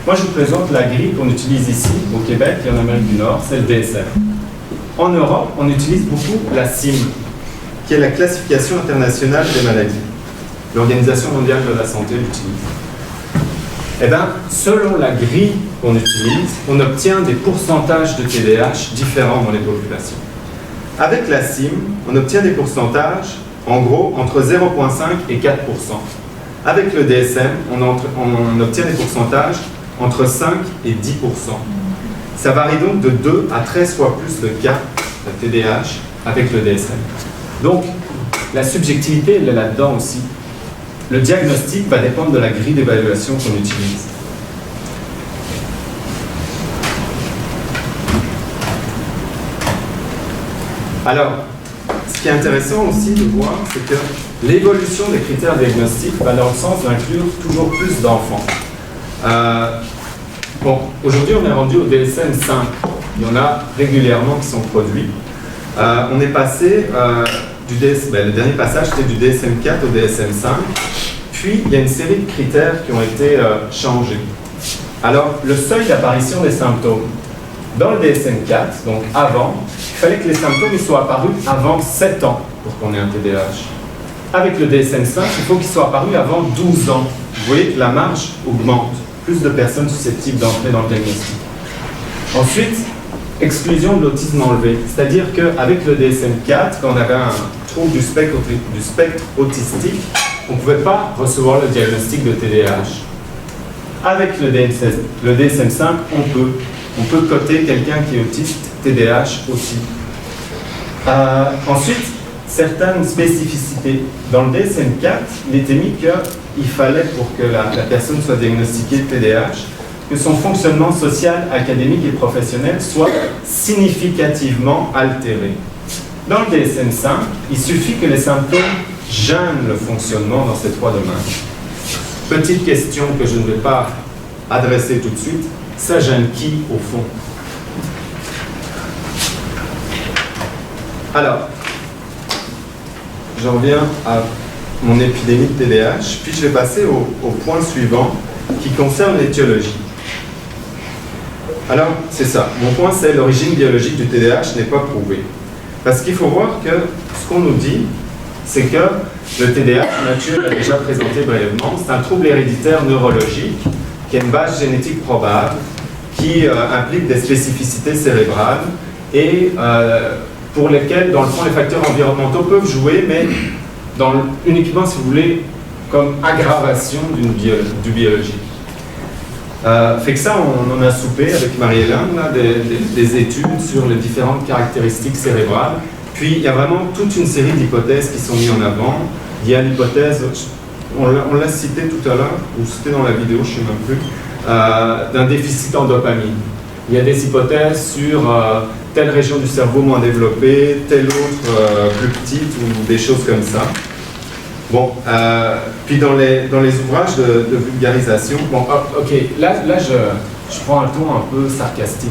Moi, je vous présente la grille qu'on utilise ici, au Québec et en Amérique du Nord, c'est le DSM. En Europe, on utilise beaucoup la CIM, qui est la classification internationale des maladies. L'Organisation mondiale de la santé l'utilise. Eh bien, selon la grille qu'on utilise, on obtient des pourcentages de TDAH différents dans les populations. Avec la CIM, on obtient des pourcentages, en gros, entre 0,5 et 4%. Avec le DSM, on obtient des pourcentages entre 5 et 10%. Ça varie donc de 2 à 13 fois plus de cas de TDAH avec le DSM. Donc, la subjectivité, elle est là-dedans aussi. Le diagnostic va dépendre de la grille d'évaluation qu'on utilise. Alors, ce qui est intéressant aussi de voir, c'est que l'évolution des critères diagnostiques va dans le sens d'inclure toujours plus d'enfants. Bon, aujourd'hui, on est rendu au DSM 5. Il y en a régulièrement qui sont produits. On est passé le dernier passage, c'était du DSM 4 au DSM 5. Puis, il y a une série de critères qui ont été changés. Alors, le seuil d'apparition des symptômes. Dans le DSM 4, donc avant, il fallait que les symptômes soient apparus avant 7 ans pour qu'on ait un TDAH. Avec le DSM 5, il faut qu'ils soient apparus avant 12 ans. Vous voyez que la marge augmente. Plus de personnes susceptibles d'entrer dans le diagnostic. Ensuite, exclusion de l'autisme enlevé. C'est-à-dire qu'avec le DSM-4, quand on avait un trouble du spectre autistique, on ne pouvait pas recevoir le diagnostic de TDAH. Avec le DSM-5, on peut coter quelqu'un qui est autiste, TDAH aussi. Ensuite, certaines spécificités. Dans le DSM-4, il était mis qu'il fallait, pour que la personne soit diagnostiquée de TDAH, que son fonctionnement social, académique et professionnel soit significativement altéré. Dans le DSM-5, il suffit que les symptômes gênent le fonctionnement dans ces 3 domaines. Petite question que je ne vais pas adresser tout de suite, ça gêne qui au fond? Alors, je reviens à mon épidémie de TDAH, puis je vais passer au point suivant qui concerne l'étiologie. Alors, c'est ça. Mon point, c'est l'origine biologique du TDAH n'est pas prouvée. Parce qu'il faut voir que ce qu'on nous dit, c'est que le TDAH, Mathieu l'a déjà présenté brièvement, c'est un trouble héréditaire neurologique qui a une base génétique probable, qui implique des spécificités cérébrales et pour lesquelles, dans le fond, les facteurs environnementaux peuvent jouer, mais uniquement, si vous voulez, comme aggravation du biologique. Fait que ça, on en a soupé avec Marie-Hélène, des études sur les différentes caractéristiques cérébrales. Puis, il y a vraiment toute une série d'hypothèses qui sont mises en avant. Il y a l'hypothèse, on l'a cité tout à l'heure, ou c'était dans la vidéo, je ne sais même plus, d'un déficit en dopamine. Il y a des hypothèses sur telle région du cerveau moins développée, telle autre plus petite, ou des choses comme ça. Bon, puis dans les ouvrages de vulgarisation, bon, ok, là je prends un ton un peu sarcastique.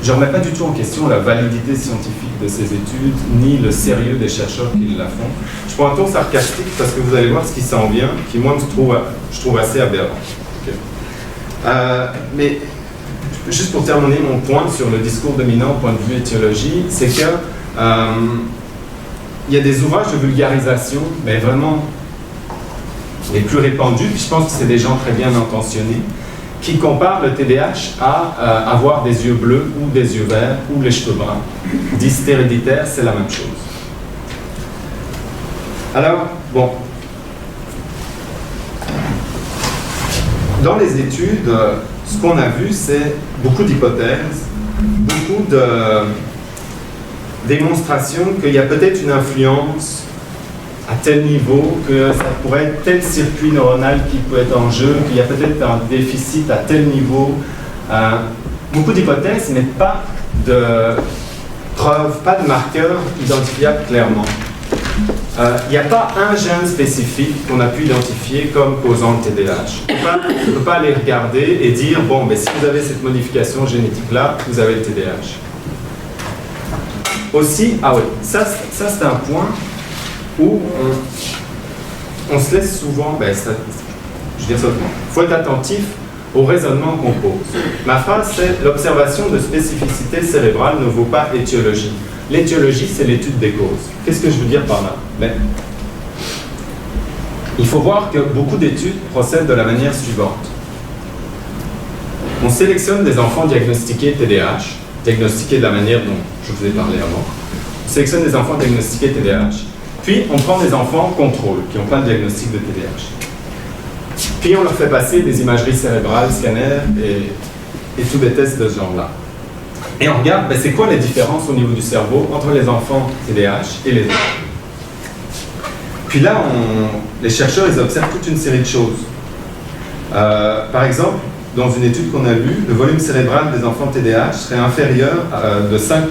Je ne remets pas du tout en question la validité scientifique de ces études, ni le sérieux des chercheurs qui la font. Je prends un ton sarcastique parce que vous allez voir ce qui s'en vient, qui moi je trouve assez aberrant. Okay. Mais juste pour terminer mon point sur le discours dominant au point de vue étiologie, c'est que il y a des ouvrages de vulgarisation, mais vraiment les plus répandus, puis je pense que c'est des gens très bien intentionnés, qui compare le TDAH à avoir des yeux bleus ou des yeux verts ou les cheveux bruns. Ils disent héréditaire, c'est la même chose. Alors, bon. Dans les études, ce qu'on a vu, c'est beaucoup d'hypothèses, beaucoup de démonstrations qu'il y a peut-être une influence à tel niveau, que ça pourrait être tel circuit neuronal qui peut être en jeu, qu'il y a peut-être un déficit à tel niveau. Beaucoup d'hypothèses, mais pas de preuves, pas de marqueurs identifiables clairement. Il n'y a pas un gène spécifique qu'on a pu identifier comme causant le TDAH. On ne peut pas aller regarder et dire, bon, mais si vous avez cette modification génétique-là, vous avez le TDAH. Aussi, ah oui, ça c'est un point où on se laisse souvent, je veux dire ça autrement, il faut être attentif au raisonnement qu'on pose. Ma phrase, c'est « L'observation de spécificité cérébrale ne vaut pas étiologie ». L'étiologie, c'est l'étude des causes. Qu'est-ce que je veux dire par là? Il faut voir que beaucoup d'études procèdent de la manière suivante. On sélectionne des enfants diagnostiqués TDAH, diagnostiqués de la manière dont je vous ai parlé avant. On sélectionne des enfants diagnostiqués TDAH, puis on prend des enfants contrôle, qui n'ont pas de diagnostic de TDAH. Puis on leur fait passer des imageries cérébrales, scanners et tous des tests de ce genre-là. Et on regarde, c'est quoi les différences au niveau du cerveau entre les enfants TDAH et les autres. Puis là, les chercheurs, ils observent toute une série de choses. Par exemple, dans une étude qu'on a lue, le volume cérébral des enfants TDAH serait inférieur de 5%.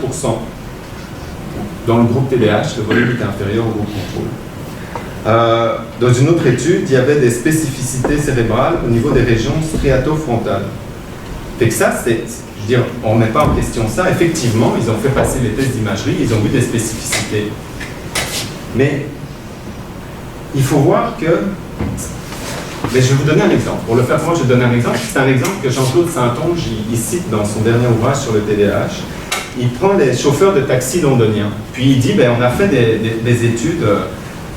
Dans le groupe TDAH, le volume était inférieur au groupe contrôle. Dans une autre étude, il y avait des spécificités cérébrales au niveau des régions striatofrontales. Fait que ça, je veux dire, on ne remet pas en question ça. Effectivement, ils ont fait passer les tests d'imagerie, ils ont vu des spécificités. Mais il faut voir que... Mais je vais vous donner un exemple. Pour le faire, moi, je vais donner un exemple. C'est un exemple que Jean-Claude Saintonge, il cite dans son dernier ouvrage sur le TDAH. Il prend les chauffeurs de taxi londoniens. Puis il dit, on a fait des études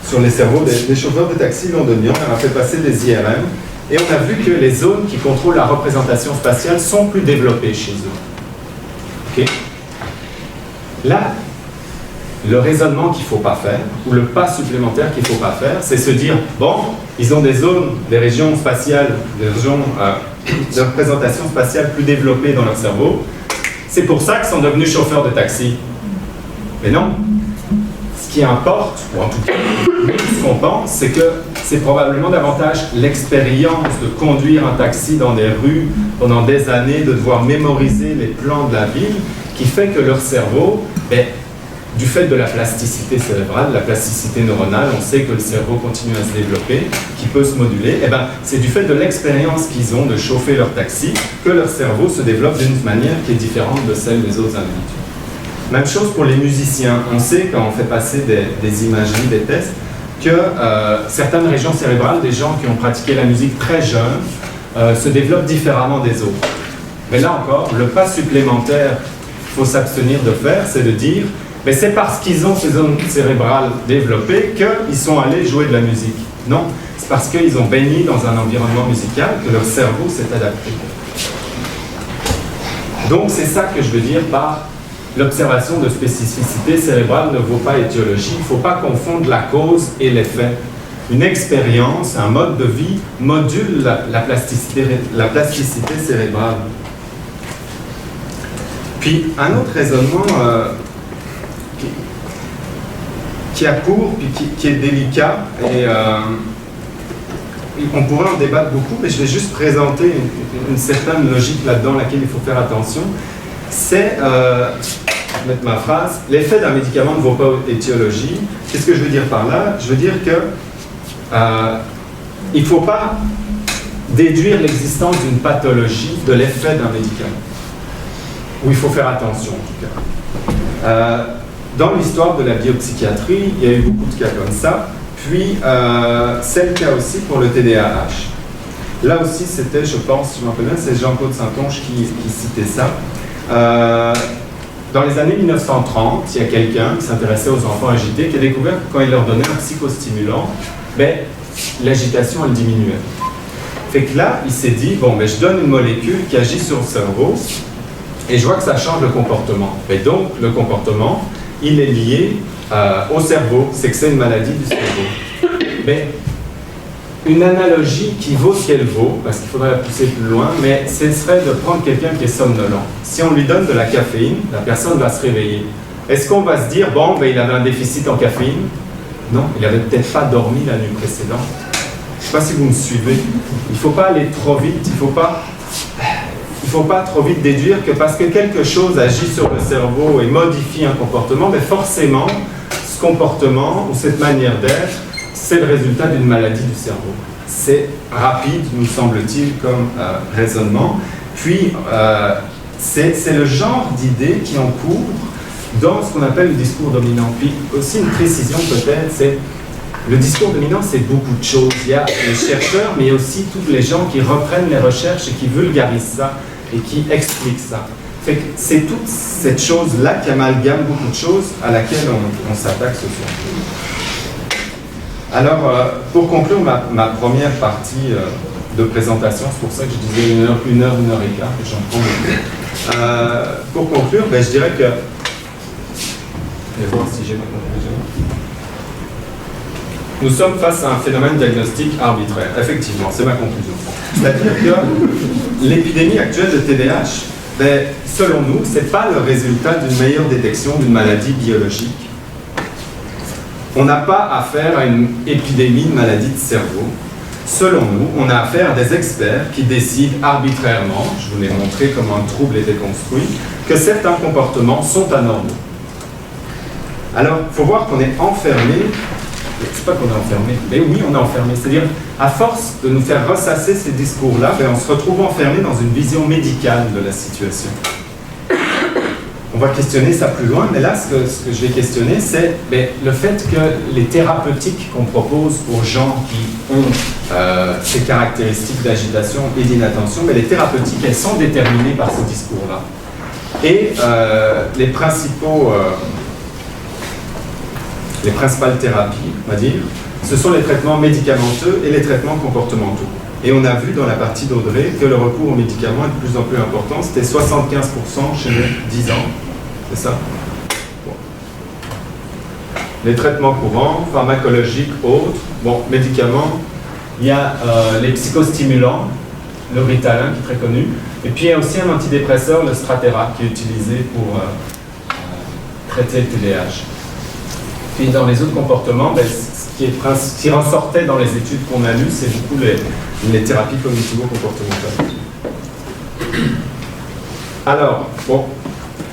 sur les cerveaux des chauffeurs de taxi londoniens. On a fait passer des IRM. Et on a vu que les zones qui contrôlent la représentation spatiale sont plus développées chez eux. Okay? Là, le raisonnement qu'il ne faut pas faire, ou le pas supplémentaire qu'il ne faut pas faire, c'est se dire, bon, ils ont des zones, des régions spatiales, des régions de représentation spatiale plus développées dans leur cerveau, c'est pour ça qu'ils sont devenus chauffeurs de taxi. Mais non. Ce qui importe, ou en tout cas, ce qu'on pense, c'est que c'est probablement davantage l'expérience de conduire un taxi dans des rues pendant des années, de devoir mémoriser les plans de la ville, qui fait que leur cerveau, du fait de la plasticité cérébrale, de la plasticité neuronale, on sait que le cerveau continue à se développer, qui peut se moduler, c'est du fait de l'expérience qu'ils ont de chauffer leur taxi que leur cerveau se développe d'une manière qui est différente de celle des autres individus. Même chose pour les musiciens. On sait, quand on fait passer des imageries, des tests, que certaines régions cérébrales des gens qui ont pratiqué la musique très jeunes se développent différemment des autres. Mais là encore, le pas supplémentaire qu'il faut s'abstenir de faire, c'est de dire c'est parce qu'ils ont ces zones cérébrales développées qu'ils sont allés jouer de la musique. Non, c'est parce qu'ils ont baigné dans un environnement musical que leur cerveau s'est adapté. Donc c'est ça que je veux dire par l'observation de spécificité cérébrale ne vaut pas étiologie. Il ne faut pas confondre la cause et l'effet. Une expérience, un mode de vie module la plasticité cérébrale. Puis un autre raisonnement qui a cours, puis qui est délicat, et on pourrait en débattre beaucoup, mais je vais juste présenter une certaine logique là-dedans, laquelle il faut faire attention. C'est, je vais mettre ma phrase, l'effet d'un médicament ne vaut pas étiologie. Qu'est-ce que je veux dire par là? Je veux dire que il ne faut pas déduire l'existence d'une pathologie de l'effet d'un médicament. Ou il faut faire attention, en tout cas. Dans l'histoire de la biopsychiatrie, il y a eu beaucoup de cas comme ça. Puis, c'est le cas aussi pour le TDAH. Là aussi, c'était, je pense, je m'en rappelle bien, c'est Jean-Claude Saintonge qui citait ça. Dans les années 1930, il y a quelqu'un qui s'intéressait aux enfants agités qui a découvert que quand il leur donnait un psychostimulant, l'agitation, elle diminuait. Fait que là, il s'est dit, bon, mais je donne une molécule qui agit sur le cerveau et je vois que ça change le comportement. Et donc, le comportement, il est lié au cerveau, c'est que c'est une maladie du cerveau. Mais une analogie qui vaut ce qu'elle vaut, parce qu'il faudrait la pousser plus loin, mais ce serait de prendre quelqu'un qui est somnolent. Si on lui donne de la caféine, la personne va se réveiller. Est-ce qu'on va se dire, bon, ben, il avait un déficit en caféine? Non, il n'avait peut-être pas dormi la nuit précédente. Je ne sais pas si vous me suivez. Il ne faut pas aller trop vite, il ne faut pas trop vite déduire que parce que quelque chose agit sur le cerveau et modifie un comportement, mais forcément, ce comportement ou cette manière d'être, c'est le résultat d'une maladie du cerveau. C'est rapide, nous semble-t-il, comme raisonnement. Puis, c'est le genre d'idée qui en court dans ce qu'on appelle le discours dominant. Puis aussi une précision peut-être, c'est le discours dominant, c'est beaucoup de choses. Il y a les chercheurs, mais il y a aussi tous les gens qui reprennent les recherches et qui vulgarisent ça et qui expliquent ça. Fait que c'est toute cette chose-là qui amalgame beaucoup de choses à laquelle on s'attaque ce soir. Alors, pour conclure ma première partie de présentation, c'est pour ça que je disais une heure et quart, que j'en prends beaucoup. Pour conclure, ben, je dirais que... Je vais voir si j'ai ma conclusion. Nous sommes face à un phénomène diagnostique arbitraire. Effectivement, c'est ma conclusion. C'est-à-dire que l'épidémie actuelle de TDAH, ben, selon nous, ce n'est pas le résultat d'une meilleure détection d'une maladie biologique. On n'a pas affaire à une épidémie de maladie de cerveau. Selon nous, on a affaire à des experts qui décident arbitrairement, je vous l'ai montré comment un trouble était construit, que certains comportements sont anormaux. Alors, il faut voir qu'on est enfermé. C'est pas qu'on est enfermé, mais oui, on est enfermé. C'est-à-dire, à force de nous faire ressasser ces discours-là, ben, on se retrouve enfermé dans une vision médicale de la situation. On va questionner ça plus loin, mais là, ce que je vais questionner, c'est ben, le fait que les thérapeutiques qu'on propose aux gens qui ont ces caractéristiques d'agitation et d'inattention, ben, les thérapeutiques, elles sont déterminées par ce discours-là. Et les principales thérapies, on va dire, ce sont les traitements médicamenteux et les traitements comportementaux. Et on a vu dans la partie d'Audrey que le recours aux médicaments est de plus en plus important. C'était 75% chez les 10 ans. C'est ça? Bon. Les traitements courants, pharmacologiques, autres. Bon, médicaments, il y a les psychostimulants, le Ritalin qui est très connu. Et puis il y a aussi un antidépresseur, le Strattera, qui est utilisé pour traiter le TDAH. Puis dans les autres comportements, ben, ce qui ressortait dans les études qu'on a lues, c'est beaucoup les thérapies cognitivo-comportementales. Alors, bon,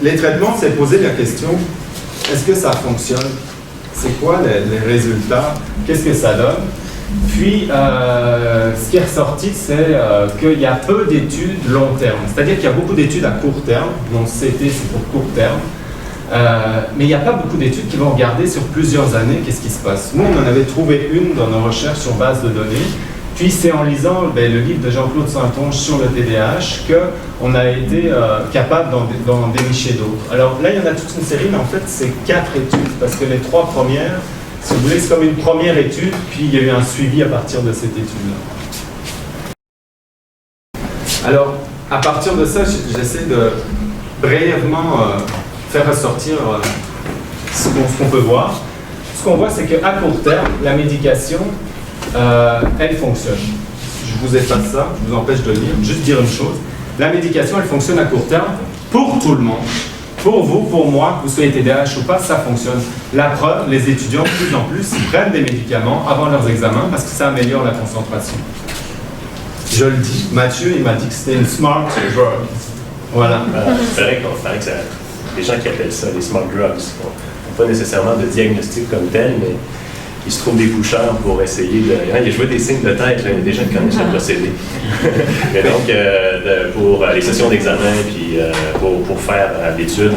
les traitements, c'est poser la question, est-ce que ça fonctionne? C'est quoi les résultats? Qu'est-ce que ça donne? Puis, ce qui est ressorti, c'est qu'il y a peu d'études long terme. C'est-à-dire qu'il y a beaucoup d'études à court terme, donc CT, c'est pour court terme. Mais il n'y a pas beaucoup d'études qui vont regarder sur plusieurs années qu'est-ce qui se passe. Nous, on en avait trouvé une dans nos recherches sur base de données. Puis c'est en lisant le livre de Jean-Claude Saintonge sur le TDAH qu'on a été capable d'en dénicher d'autres. Alors là, il y en a toute une série, mais en fait, c'est 4 études, parce que les 3 premières, si vous voulez, c'est comme une première étude, puis il y a eu un suivi à partir de cette étude-là. Alors, à partir de ça, j'essaie de brièvement faire ressortir ce qu'on peut voir. Ce qu'on voit, c'est qu'à court terme, la médication, elle fonctionne. Je vous efface ça, je vous empêche de le lire. Juste dire une chose. La médication, elle fonctionne à court terme pour tout le monde. Pour vous, pour moi, que vous soyez TDAH ou pas, ça fonctionne. La preuve, les étudiants, de plus en plus, prennent des médicaments avant leurs examens parce que ça améliore la concentration. Je le dis, Mathieu, il m'a dit que c'était une smart drug. Voilà. C'est vrai que ça... Les gens qui appellent ça les smart drugs n'ont pas nécessairement de diagnostic comme tel, mais ils se trouvent des coucheurs pour essayer de... Il y a joué des signes de tête, là, il y a des gens qui connaissent le procédé. Et donc, pour les sessions d'examen, puis pour faire l'étude,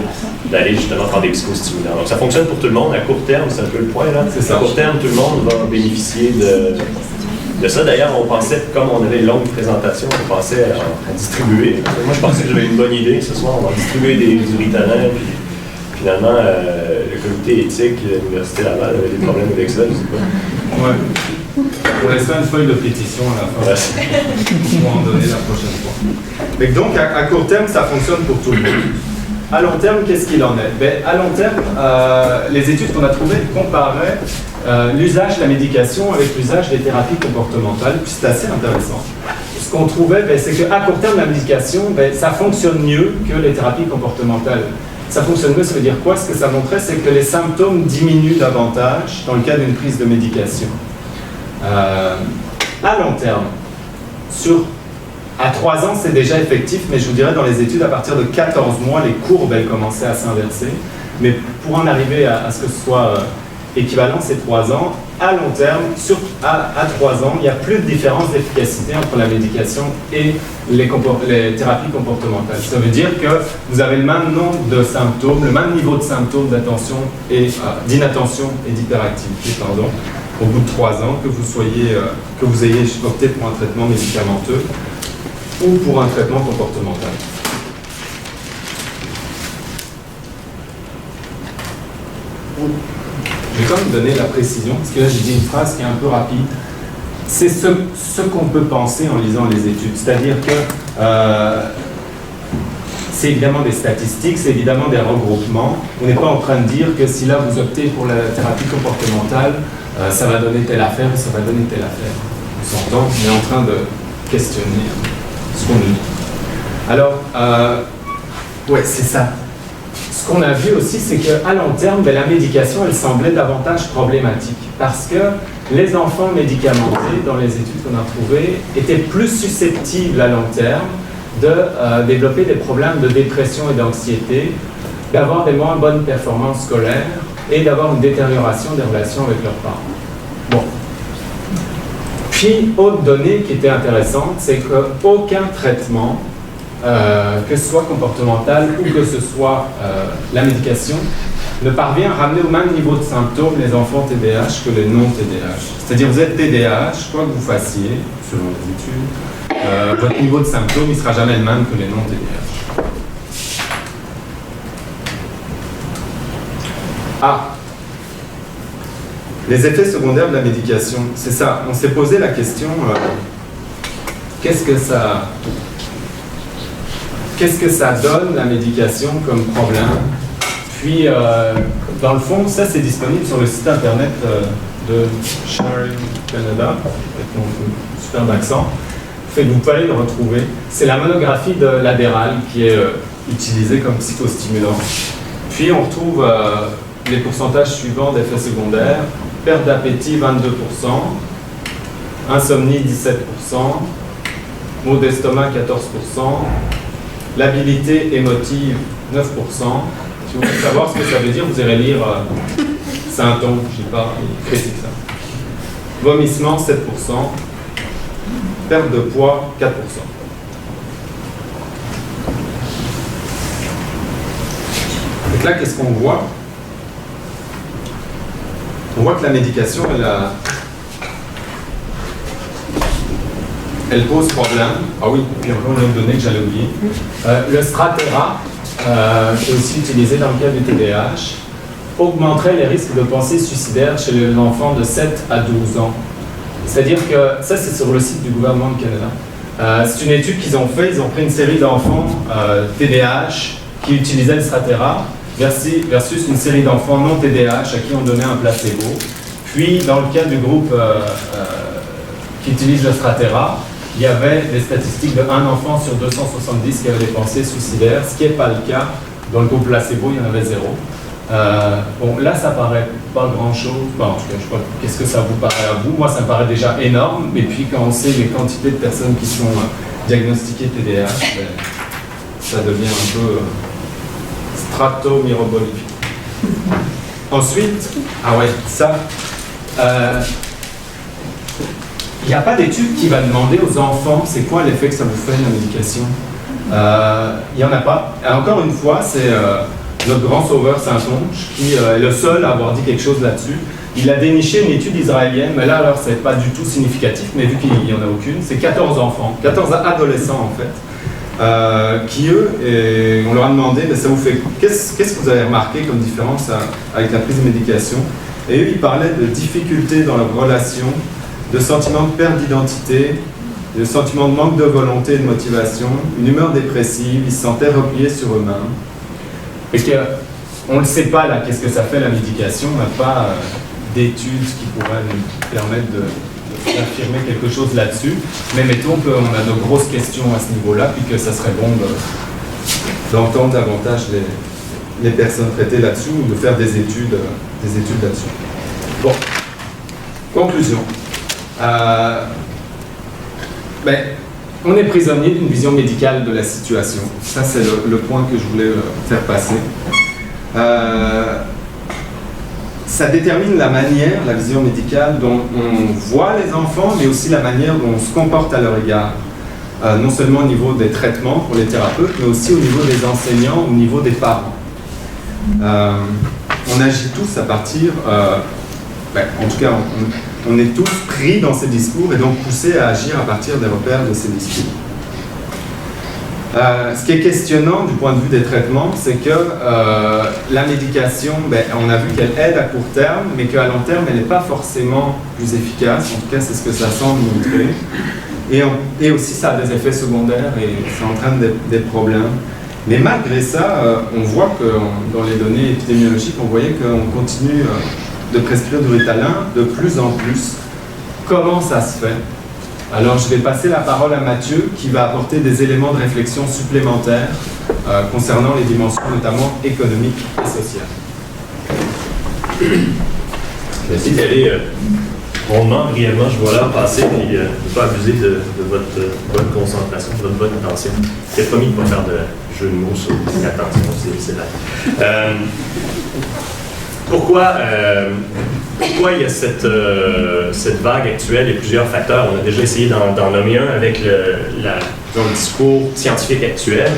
d'aller justement prendre des psychostimulants. Donc, ça fonctionne pour tout le monde. À court terme, c'est un peu le point, là. À court terme, tout le monde va bénéficier de ça. D'ailleurs, on pensait, comme on avait une longue présentation, on pensait à distribuer. Moi, je pensais que j'avais une bonne idée. Ce soir, on va distribuer du Ritalin, puis finalement, le comité éthique de l'Université Laval avait des problèmes avec ça, je sais pas. Ouais. On laissera une feuille de pétition à la fin. On pourra en donner la prochaine fois. Mais donc, à court terme, ça fonctionne pour tout le monde. À long terme, qu'est-ce qu'il en est? Ben, à long terme, les études qu'on a trouvées comparaient l'usage de la médication avec l'usage des thérapies comportementales, puis c'est assez intéressant. Ce qu'on trouvait, ben, c'est qu'à court terme, la médication, ben, ça fonctionne mieux que les thérapies comportementales. Ça fonctionne mieux, ça veut dire quoi? Ce que ça montrait, c'est que les symptômes diminuent davantage dans le cas d'une prise de médication. À long terme, à 3 ans, c'est déjà effectif, mais je vous dirais, dans les études, à partir de 14 mois, les courbes, elles commençaient à s'inverser. Mais pour en arriver à ce que ce soit équivalent, c'est 3 ans. À long terme, à 3 ans, il n'y a plus de différence d'efficacité entre la médication et les thérapies comportementales. Ça veut dire que vous avez le même nombre de symptômes, le même niveau de symptômes d'attention et d'inattention et d'hyperactivité, pardon, au bout de 3 ans, que vous ayez opté pour un traitement médicamenteux ou pour un traitement comportemental. Je vais quand même donner la précision, parce que là j'ai dit une phrase qui est un peu rapide. C'est ce qu'on peut penser en lisant les études. C'est-à-dire que c'est évidemment des statistiques, c'est évidemment des regroupements. On n'est pas en train de dire que si là vous optez pour la thérapie comportementale, ça va donner telle affaire ou ça va donner telle affaire. On s'entend, on est en train de questionner ce qu'on nous dit. Alors, ouais, c'est ça. Ce qu'on a vu aussi, c'est qu'à long terme, ben, la médication, elle semblait davantage problématique parce que les enfants médicamentés, dans les études qu'on a trouvées, étaient plus susceptibles à long terme de développer des problèmes de dépression et d'anxiété, d'avoir des moins bonnes performances scolaires et d'avoir une détérioration des relations avec leurs parents. Bon. Puis, autre donnée qui était intéressante, c'est qu'aucun traitement, que ce soit comportemental ou que ce soit la médication, ne parvient à ramener au même niveau de symptômes les enfants TDAH que les non-TDAH. C'est-à-dire vous êtes TDAH, quoi que vous fassiez, selon les études, votre niveau de symptômes ne sera jamais le même que les non-TDAH. Les effets secondaires de la médication, c'est ça. On s'est posé la question, qu'est-ce que ça donne, la médication, comme problème? Puis, dans le fond, ça, c'est disponible sur le site internet de Sharing Canada, avec mon superbe accent. Vous pouvez aller le retrouver. C'est la monographie de l'Adderall qui est utilisée comme psychostimulant. Puis, on retrouve les pourcentages suivants d'effets secondaires. Perte d'appétit, 22%. Insomnie, 17%. Maux d'estomac, 14%. L'habilité émotive, 9%. Si vous voulez savoir ce que ça veut dire, vous irez lire Saint-On, je ne sais pas, il critique ça. Vomissement, 7%. Perte de poids, 4%. Donc là, qu'est-ce qu'on voit? On voit que la médication, elle pose problème. Ah oui, puis encore une autre donnée que j'allais oublier. Le Strattera, qui est aussi utilisé dans le cas du TDAH, augmenterait les risques de pensée suicidaire chez les enfants de 7 à 12 ans. C'est-à-dire que, ça c'est sur le site du gouvernement du Canada, c'est une étude qu'ils ont fait, ils ont pris une série d'enfants TDAH qui utilisaient le Strattera versus une série d'enfants non TDAH à qui on donnait un placebo. Puis, dans le cas du groupe qui utilise le Strattera, il y avait des statistiques de 1 enfant sur 270 qui avait des pensées suicidaires, ce qui n'est pas le cas. Dans le groupe placebo, il y en avait 0. Bon, là, ça paraît pas grand-chose. Bon, en tout cas, je sais pas, qu'est-ce que ça vous paraît à vous? Moi, ça me paraît déjà énorme. Et puis, quand on sait les quantités de personnes qui sont diagnostiquées TDAH, ben, ça devient un peu strato-mirobolique. Ensuite, ah ouais, ça... il n'y a pas d'étude qui va demander aux enfants c'est quoi l'effet que ça vous fait la médication. Il n'y en a pas. Et encore une fois, c'est notre grand sauveur Saint-Onge qui est le seul à avoir dit quelque chose là-dessus. Il a déniché une étude israélienne, mais là alors c'est pas du tout significatif, mais vu qu'il n'y en a aucune, c'est 14 enfants, 14 adolescents en fait, qui eux, et on leur a demandé, mais ça vous fait, qu'est-ce que vous avez remarqué comme différence avec la prise de médication? Et eux, ils parlaient de difficultés dans leur relation, de sentiments de perte d'identité, de sentiments de manque de volonté et de motivation, une humeur dépressive, ils se sentaient repliés sur eux-mêmes. Et qu'on ne sait pas là, qu'est-ce que ça fait la médication, on n'a pas d'études qui pourraient nous permettre d'affirmer quelque chose là-dessus, mais mettons qu'on a de grosses questions à ce niveau-là, puis que ça serait bon d'entendre davantage les personnes traitées là-dessus ou de faire des études là-dessus. Bon, conclusion. On est prisonnier d'une vision médicale de la situation. Ça, c'est le point que je voulais faire passer. Ça détermine la manière, la vision médicale, dont on voit les enfants, mais aussi la manière dont on se comporte à leur égard. Non seulement au niveau des traitements pour les thérapeutes, mais aussi au niveau des enseignants, au niveau des parents. On agit tous à partir... en tout cas, on est tous pris dans ces discours et donc poussés à agir à partir des repères de ces discours. Ce qui est questionnant du point de vue des traitements, c'est que la médication, on a vu qu'elle aide à court terme, mais qu'à long terme, elle n'est pas forcément plus efficace. En tout cas, c'est ce que ça semble montrer. Et aussi, ça a des effets secondaires et ça entraîne des problèmes. Mais malgré ça, on voit que dans les données épidémiologiques, on voyait qu'on continue de prescrire du Ritalin de plus en plus. Comment ça se fait? Alors, je vais passer la parole à Mathieu, qui va apporter des éléments de réflexion supplémentaires concernant les dimensions notamment économiques et sociales. Je vais essayer d'aller rondement, brièvement, je vois l'heure passer, puis ne pas abuser de votre bonne concentration, de votre bonne attention. J'ai promis de ne pas faire de jeu de mots sur l'attention, c'est là. Pourquoi il y a cette vague actuelle? Il y a plusieurs facteurs. On a déjà essayé d'en nommer un avec le discours scientifique actuel.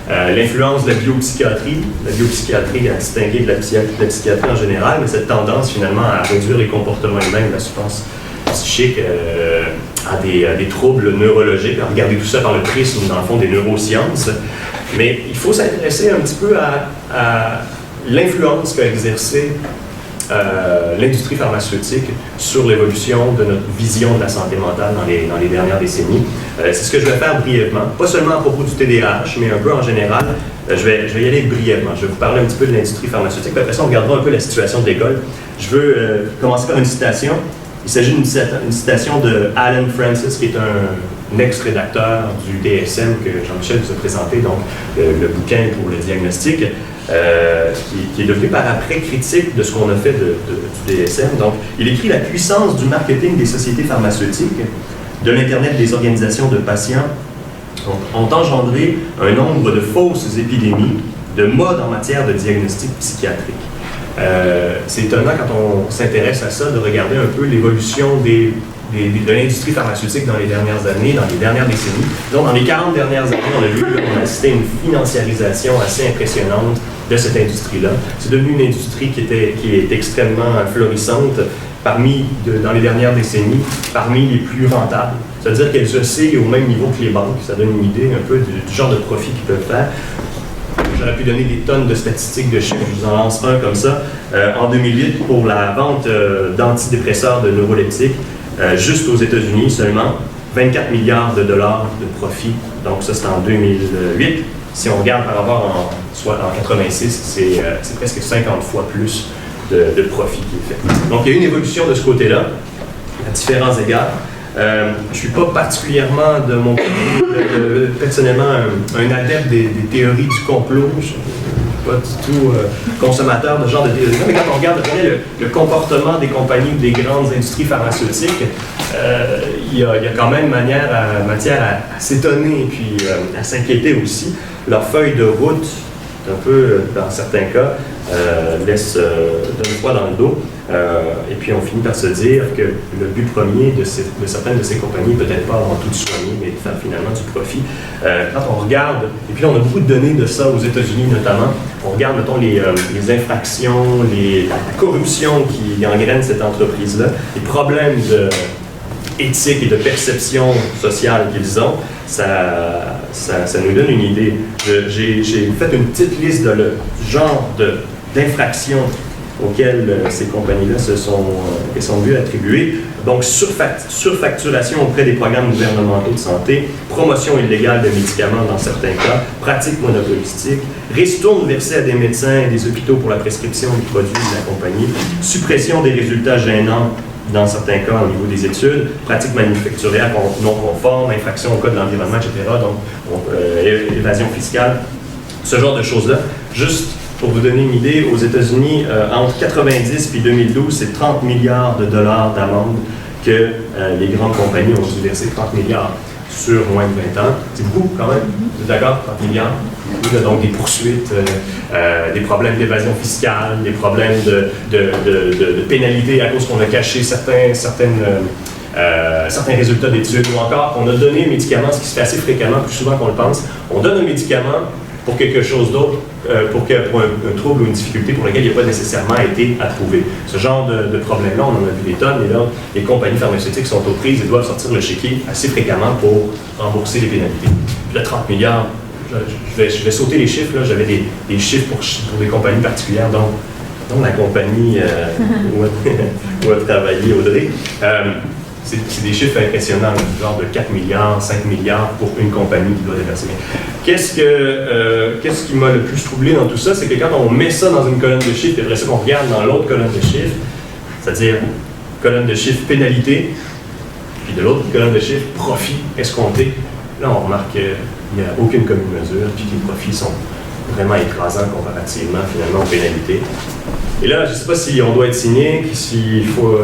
L'influence de la biopsychiatrie. La biopsychiatrie a distingué de la psychiatrie en général, mais cette tendance finalement à réduire les comportements humains de la substance psychique à des troubles neurologiques, à regarder tout ça par le prisme, dans le fond, des neurosciences. Mais il faut s'intéresser un petit peu à l'influence qu'a exercée l'industrie pharmaceutique sur l'évolution de notre vision de la santé mentale dans les dernières décennies. C'est ce que je vais faire brièvement, pas seulement à propos du TDAH, mais un peu en général. Je vais y aller brièvement. Je vais vous parler un petit peu de l'industrie pharmaceutique, puis après ça, on regardera un peu la situation de l'école. Je veux commencer par une citation. Il s'agit d'une citation de Alan Francis, qui est un ex-rédacteur du DSM que Jean-Michel vous a présenté, donc le bouquin pour le diagnostic. Qui est devenu par après critique de ce qu'on a fait du DSM. Donc, il écrit « La puissance du marketing des sociétés pharmaceutiques, de l'Internet des organisations de patients ont engendré un nombre de fausses épidémies de modes en matière de diagnostic psychiatrique. » C'est étonnant quand on s'intéresse à ça de regarder un peu l'évolution de l'industrie pharmaceutique dans les dernières années, dans les dernières décennies. Donc, dans les 40 dernières années, on a assisté à une financiarisation assez impressionnante de cette industrie-là. C'est devenu une industrie qui est extrêmement florissante dans les dernières décennies, parmi les plus rentables. C'est-à-dire qu'elles oscillent au même niveau que les banques. Ça donne une idée un peu du genre de profit qu'ils peuvent faire. J'aurais pu donner des tonnes de statistiques de chiffres, je vous en lance un comme ça. En 2008, pour la vente d'antidépresseurs de neuroleptiques, juste aux États-Unis seulement, 24 milliards de dollars de profit. Donc ça, c'est en 2008. Si on regarde par rapport en 86, c'est presque 50 fois plus de profit qui est fait. Donc il y a une évolution de ce côté-là, à différents égards. Je ne suis pas particulièrement, de mon côté, personnellement, un adepte des théories du complot. Je ne suis pas du tout consommateur de ce genre de théories. Mais quand on regarde le comportement des compagnies ou des grandes industries pharmaceutiques, il y a quand même matière à s'étonner et puis à s'inquiéter aussi. Leur feuille de route, un peu dans certains cas, laisse d'un froid dans le dos. Et puis on finit par se dire que le but premier de certaines de ces compagnies, peut-être pas avant tout soigner, mais de faire finalement du profit. Quand on regarde, et puis on a beaucoup de données de ça aux États-Unis notamment, on regarde, mettons, les infractions, la corruption qui engraine cette entreprise-là, les problèmes éthique et de perception sociale qu'ils ont, ça nous donne une idée. J'ai fait une petite liste du genre d'infractions auxquelles ces compagnies-là se sont vues attribuer. Donc, surfacturation auprès des programmes gouvernementaux de santé, promotion illégale de médicaments dans certains cas, pratiques monopolistiques, ristournes versées à des médecins et des hôpitaux pour la prescription des produits de la compagnie, suppression des résultats gênants dans certains cas au niveau des études, pratiques manufacturières non conformes, infractions au code de l'environnement, etc., donc évasion fiscale, ce genre de choses-là. Juste pour vous donner une idée, aux États-Unis, entre 90 et 2012, c'est 30 milliards de dollars d'amende que les grandes compagnies ont dû verser, 30 milliards sur moins de 20 ans. C'est beaucoup quand même, vous êtes d'accord? 30 milliards. Il y a donc des poursuites, des problèmes d'évasion fiscale, des problèmes de pénalité à cause qu'on a caché certains résultats d'études, ou encore on a donné un médicament, ce qui se fait assez fréquemment, plus souvent qu'on le pense. On donne un médicament pour quelque chose d'autre, pour un trouble ou une difficulté pour lequel il n'a pas nécessairement été approuvé. Ce genre de problème-là, on en a vu des tonnes, et là, les compagnies pharmaceutiques sont aux prises et doivent sortir le chéquier assez fréquemment pour rembourser les pénalités. Puis là, 30 milliards, je vais sauter les chiffres, là. J'avais des chiffres pour des compagnies particulières, dont la compagnie où a travaillé Audrey. C'est des chiffres impressionnants, genre de 4 milliards, 5 milliards pour une compagnie qui doit déverser. Qu'est-ce qui m'a le plus troublé dans tout ça, c'est que quand on met ça dans une colonne de chiffres, et après ça qu'on regarde dans l'autre colonne de chiffres, c'est-à-dire colonne de chiffres pénalité, puis de l'autre colonne de chiffres profit escompté, là on remarque qu'il n'y a aucune commune mesure, puis que les profits sont vraiment écrasants comparativement finalement aux pénalités. Et là, je ne sais pas si on doit être cynique, s'il faut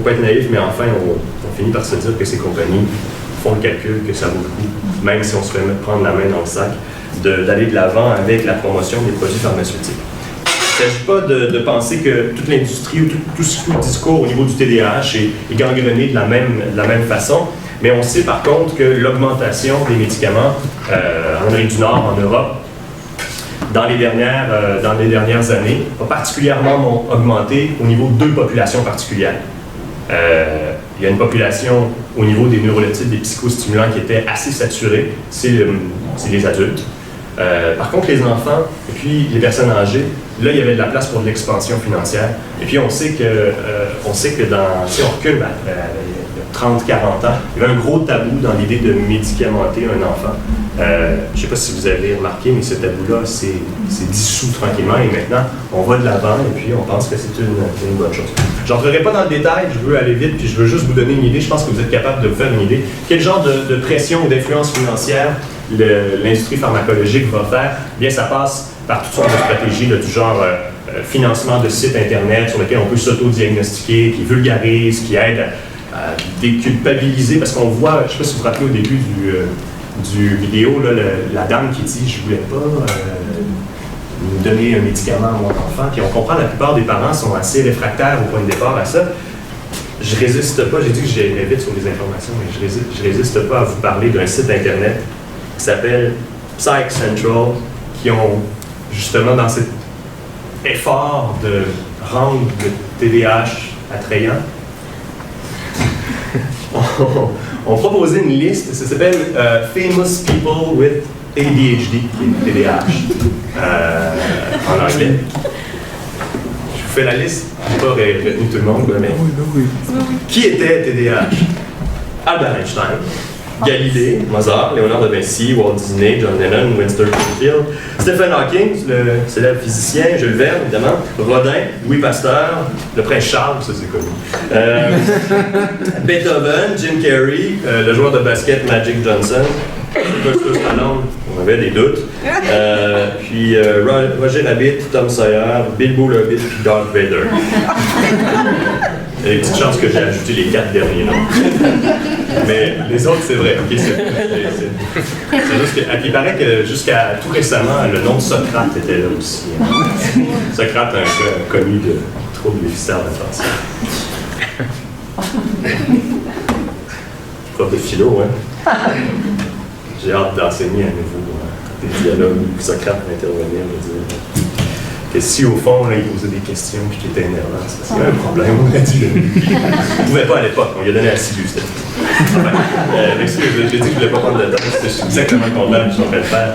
pas être naïf, mais enfin, on finit par se dire que ces compagnies font le calcul que ça vaut le coup, même si on se fait prendre la main dans le sac, d'aller de l'avant avec la promotion des produits pharmaceutiques. Il ne s'agit pas de penser que toute l'industrie ou tout le discours au niveau du TDAH est gangrené de la même façon, mais on sait par contre que l'augmentation des médicaments en Amérique du Nord, en Europe, dans les dernières années, a particulièrement augmenté au niveau de deux populations particulières. Il y a une population au niveau des neuroleptides, des psychostimulants qui était assez saturée, c'est les adultes. Par contre, les enfants et puis les personnes âgées, là, il y avait de la place pour de l'expansion financière. Et puis, on sait que si on recule, il y a 30-40 ans, il y avait un gros tabou dans l'idée de médicamenter un enfant. Je ne sais pas si vous avez remarqué, mais ce tabou-là s'est dissous tranquillement et maintenant, on va de l'avant et puis on pense que c'est une bonne chose. Je n'entrerai pas dans le détail, je veux aller vite, puis je veux juste vous donner une idée. Je pense que vous êtes capable de vous faire une idée. Quel genre de pression ou d'influence financière l'industrie pharmacologique va faire? Bien, ça passe par toutes sortes de stratégies là, du genre financement de sites Internet sur lesquels on peut s'auto-diagnostiquer, qui vulgarisent, qui aident à déculpabiliser, parce qu'on voit, je ne sais pas si vous vous rappelez au début du vidéo, là, la dame qui dit « je ne voulais pas nous donner un médicament à mon enfant », puis on comprend que la plupart des parents sont assez réfractaires au point de départ à ça. Je résiste pas, j'ai dit que j'irais vite sur les informations, mais je résiste pas à vous parler d'un site Internet qui s'appelle Psych Central, qui ont justement dans cet effort de rendre le TDAH attrayant, on proposait une liste, ça s'appelle Famous People with ADHD, qui est TDAH, en anglais. Je vous fais la liste, je n'ai pas retenu tout le monde, mais qui était TDAH? Albert Einstein, Galilée, Mozart, Léonard de Vinci, Walt Disney, John Lennon, Winston Churchill, Stephen Hawking, le célèbre physicien, Jules Verne, évidemment, Rodin, Louis Pasteur, le prince Charles, ça c'est connu, Beethoven, Jim Carrey, le joueur de basket Magic Johnson, Sylvester Stallone, on avait des doutes, puis Roger Rabbit, Tom Sawyer, Bilbo le Hobbit, puis Darth Vader. Il y a une petite chance que j'ai ajouté les 4 derniers noms. Mais les autres, c'est vrai. Okay, c'est juste qu'il paraît que jusqu'à tout récemment, le nom de Socrate était là aussi. Socrate, un cas connu de troubles déficitaires d'attention. Prof de philo, hein? J'ai hâte d'enseigner à nouveau des dialogues où Socrate va intervenir et dire que si au fond, là, il posait des questions et qu'il était énervant, c'est parce qu'il y avait un problème, on a dit. Il ne pouvait pas à l'époque, on lui a donné Assidus. Enfin, j'ai dit que je ne voulais pas prendre de temps, c'est exactement le contraire que je suis en train de faire.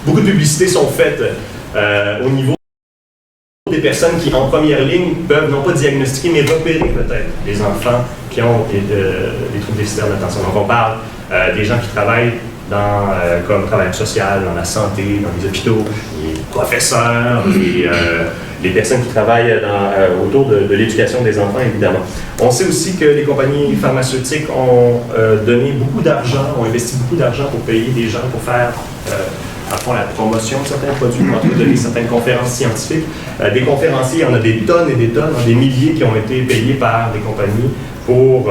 Beaucoup de publicités sont faites au niveau des des personnes qui, en première ligne, peuvent non pas diagnostiquer, mais repérer peut-être les enfants qui ont des troubles déficitaires d'attention. Donc on parle des gens qui travaillent comme travailleur social, dans la santé, dans les hôpitaux, les professeurs, les personnes qui travaillent autour de l'éducation des enfants, évidemment. On sait aussi que les compagnies pharmaceutiques ont donné beaucoup d'argent, ont investi beaucoup d'argent pour payer des gens pour faire à fond la promotion de certains produits, pour donner certaines conférences scientifiques. Des conférenciers, il y en a des tonnes et des tonnes, des milliers qui ont été payés par des compagnies pour,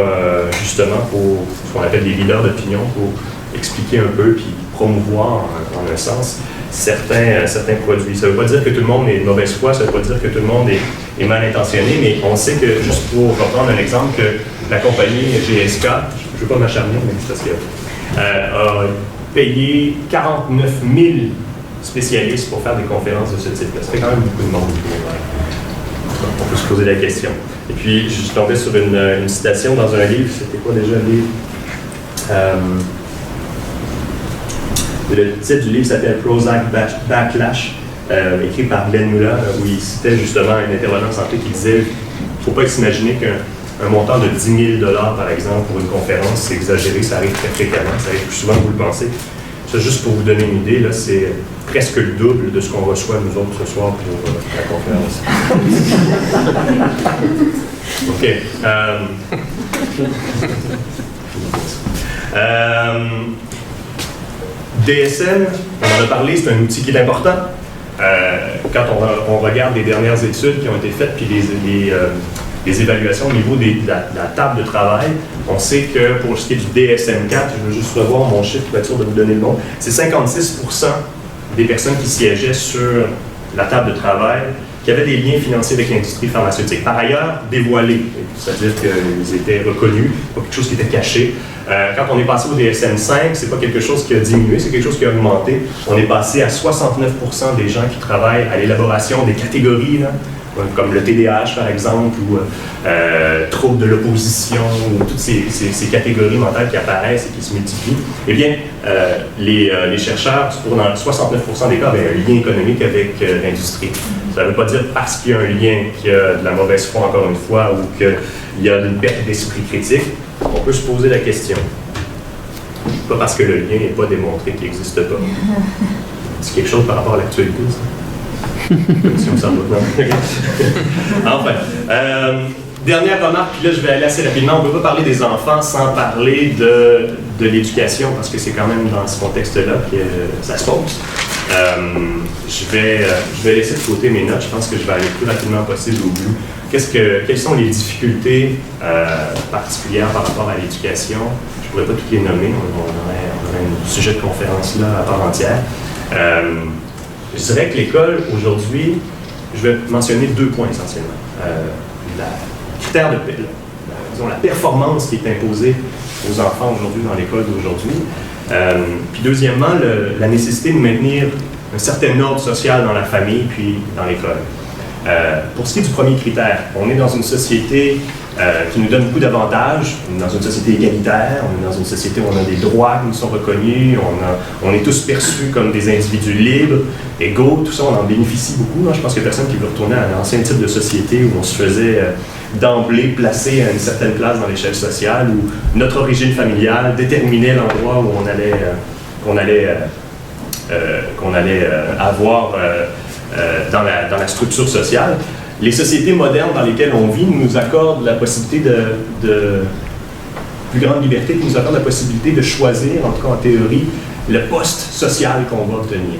justement, pour ce qu'on appelle des leaders d'opinion, pour expliquer un peu puis promouvoir, en un sens, certains produits. Ça ne veut pas dire que tout le monde est de mauvaise foi, ça ne veut pas dire que tout le monde est mal intentionné, mais on sait que, juste pour reprendre un exemple, que la compagnie GSK, je ne veux pas m'acharner, mais c'est parce que a payé 49 000 spécialistes pour faire des conférences de ce type-là. Ça fait quand même beaucoup de monde. On peut se poser la question. Et puis, je suis tombé sur une citation dans un livre. C'était quoi déjà le livre? Le titre du livre s'appelle Prozac Backlash, écrit par Glenn Muller, où il citait justement un intervenant de santé qui disait qu'il ne faut pas s'imaginer qu'un montant de 10 000 $ par exemple pour une conférence, c'est exagéré, ça arrive très fréquemment, ça arrive plus souvent que vous le pensez. Ça, juste pour vous donner une idée, là, c'est presque le double de ce qu'on reçoit nous autres ce soir pour la conférence. OK. DSM, on en a parlé, c'est un outil qui est important. Quand on regarde les dernières études qui ont été faites, puis les évaluations au niveau de la table de travail, on sait que pour ce qui est du DSM-4, je veux juste revoir mon chiffre pour être sûr de vous donner le bon, c'est 56% des personnes qui siégeaient sur la table de travail qui avaient des liens financiers avec l'industrie pharmaceutique. Par ailleurs, dévoilés, c'est-à-dire qu'ils étaient reconnus, pas quelque chose qui était caché. Quand on est passé au DSM-5, c'est pas quelque chose qui a diminué, c'est quelque chose qui a augmenté. On est passé à 69% des gens qui travaillent à l'élaboration des catégories, là, comme le TDAH par exemple, ou troubles de l'opposition, ou toutes ces catégories mentales qui apparaissent et qui se multiplient. Eh bien, les chercheurs, dans 69% des cas, avaient un lien économique avec l'industrie. Ça ne veut pas dire parce qu'il y a un lien qu'il y a de la mauvaise foi, encore une fois, ou qu'il y a une perte d'esprit critique. On peut se poser la question. Pas parce que le lien n'est pas démontré qu'il n'existe pas. C'est quelque chose par rapport à l'actualité, ça. Comme si on s'en va. Enfin, dernière remarque, puis là je vais aller assez rapidement. On ne peut pas parler des enfants sans parler de l'éducation, parce que c'est quand même dans ce contexte-là que ça se pose. Je vais laisser de côté mes notes. Je pense que je vais aller le plus rapidement possible au bout. Quelles sont les difficultés particulières par rapport à l'éducation? Je ne pourrais pas toutes les nommer. On aurait un sujet de conférence là à part entière. Je dirais que l'école, aujourd'hui, je vais mentionner 2 points essentiellement. La performance qui est imposée aux enfants aujourd'hui dans l'école d'aujourd'hui. Puis deuxièmement, la nécessité de maintenir un certain ordre social dans la famille puis dans l'école. Pour ce qui est du premier critère, on est dans une société qui nous donne beaucoup d'avantages. On est dans une société égalitaire, on est dans une société où on a des droits qui nous sont reconnus, on est tous perçus comme des individus libres, égaux, tout ça, on en bénéficie beaucoup. Je pense qu'il n'y a personne qui veut retourner à un ancien type de société où on se faisait d'emblée placer à une certaine place dans l'échelle sociale, où notre origine familiale déterminait l'endroit où qu'on allait avoir dans la structure sociale. Les sociétés modernes dans lesquelles on vit nous accordent la possibilité de plus grande liberté, nous accordent la possibilité de choisir, en tout cas en théorie, le poste social qu'on va obtenir.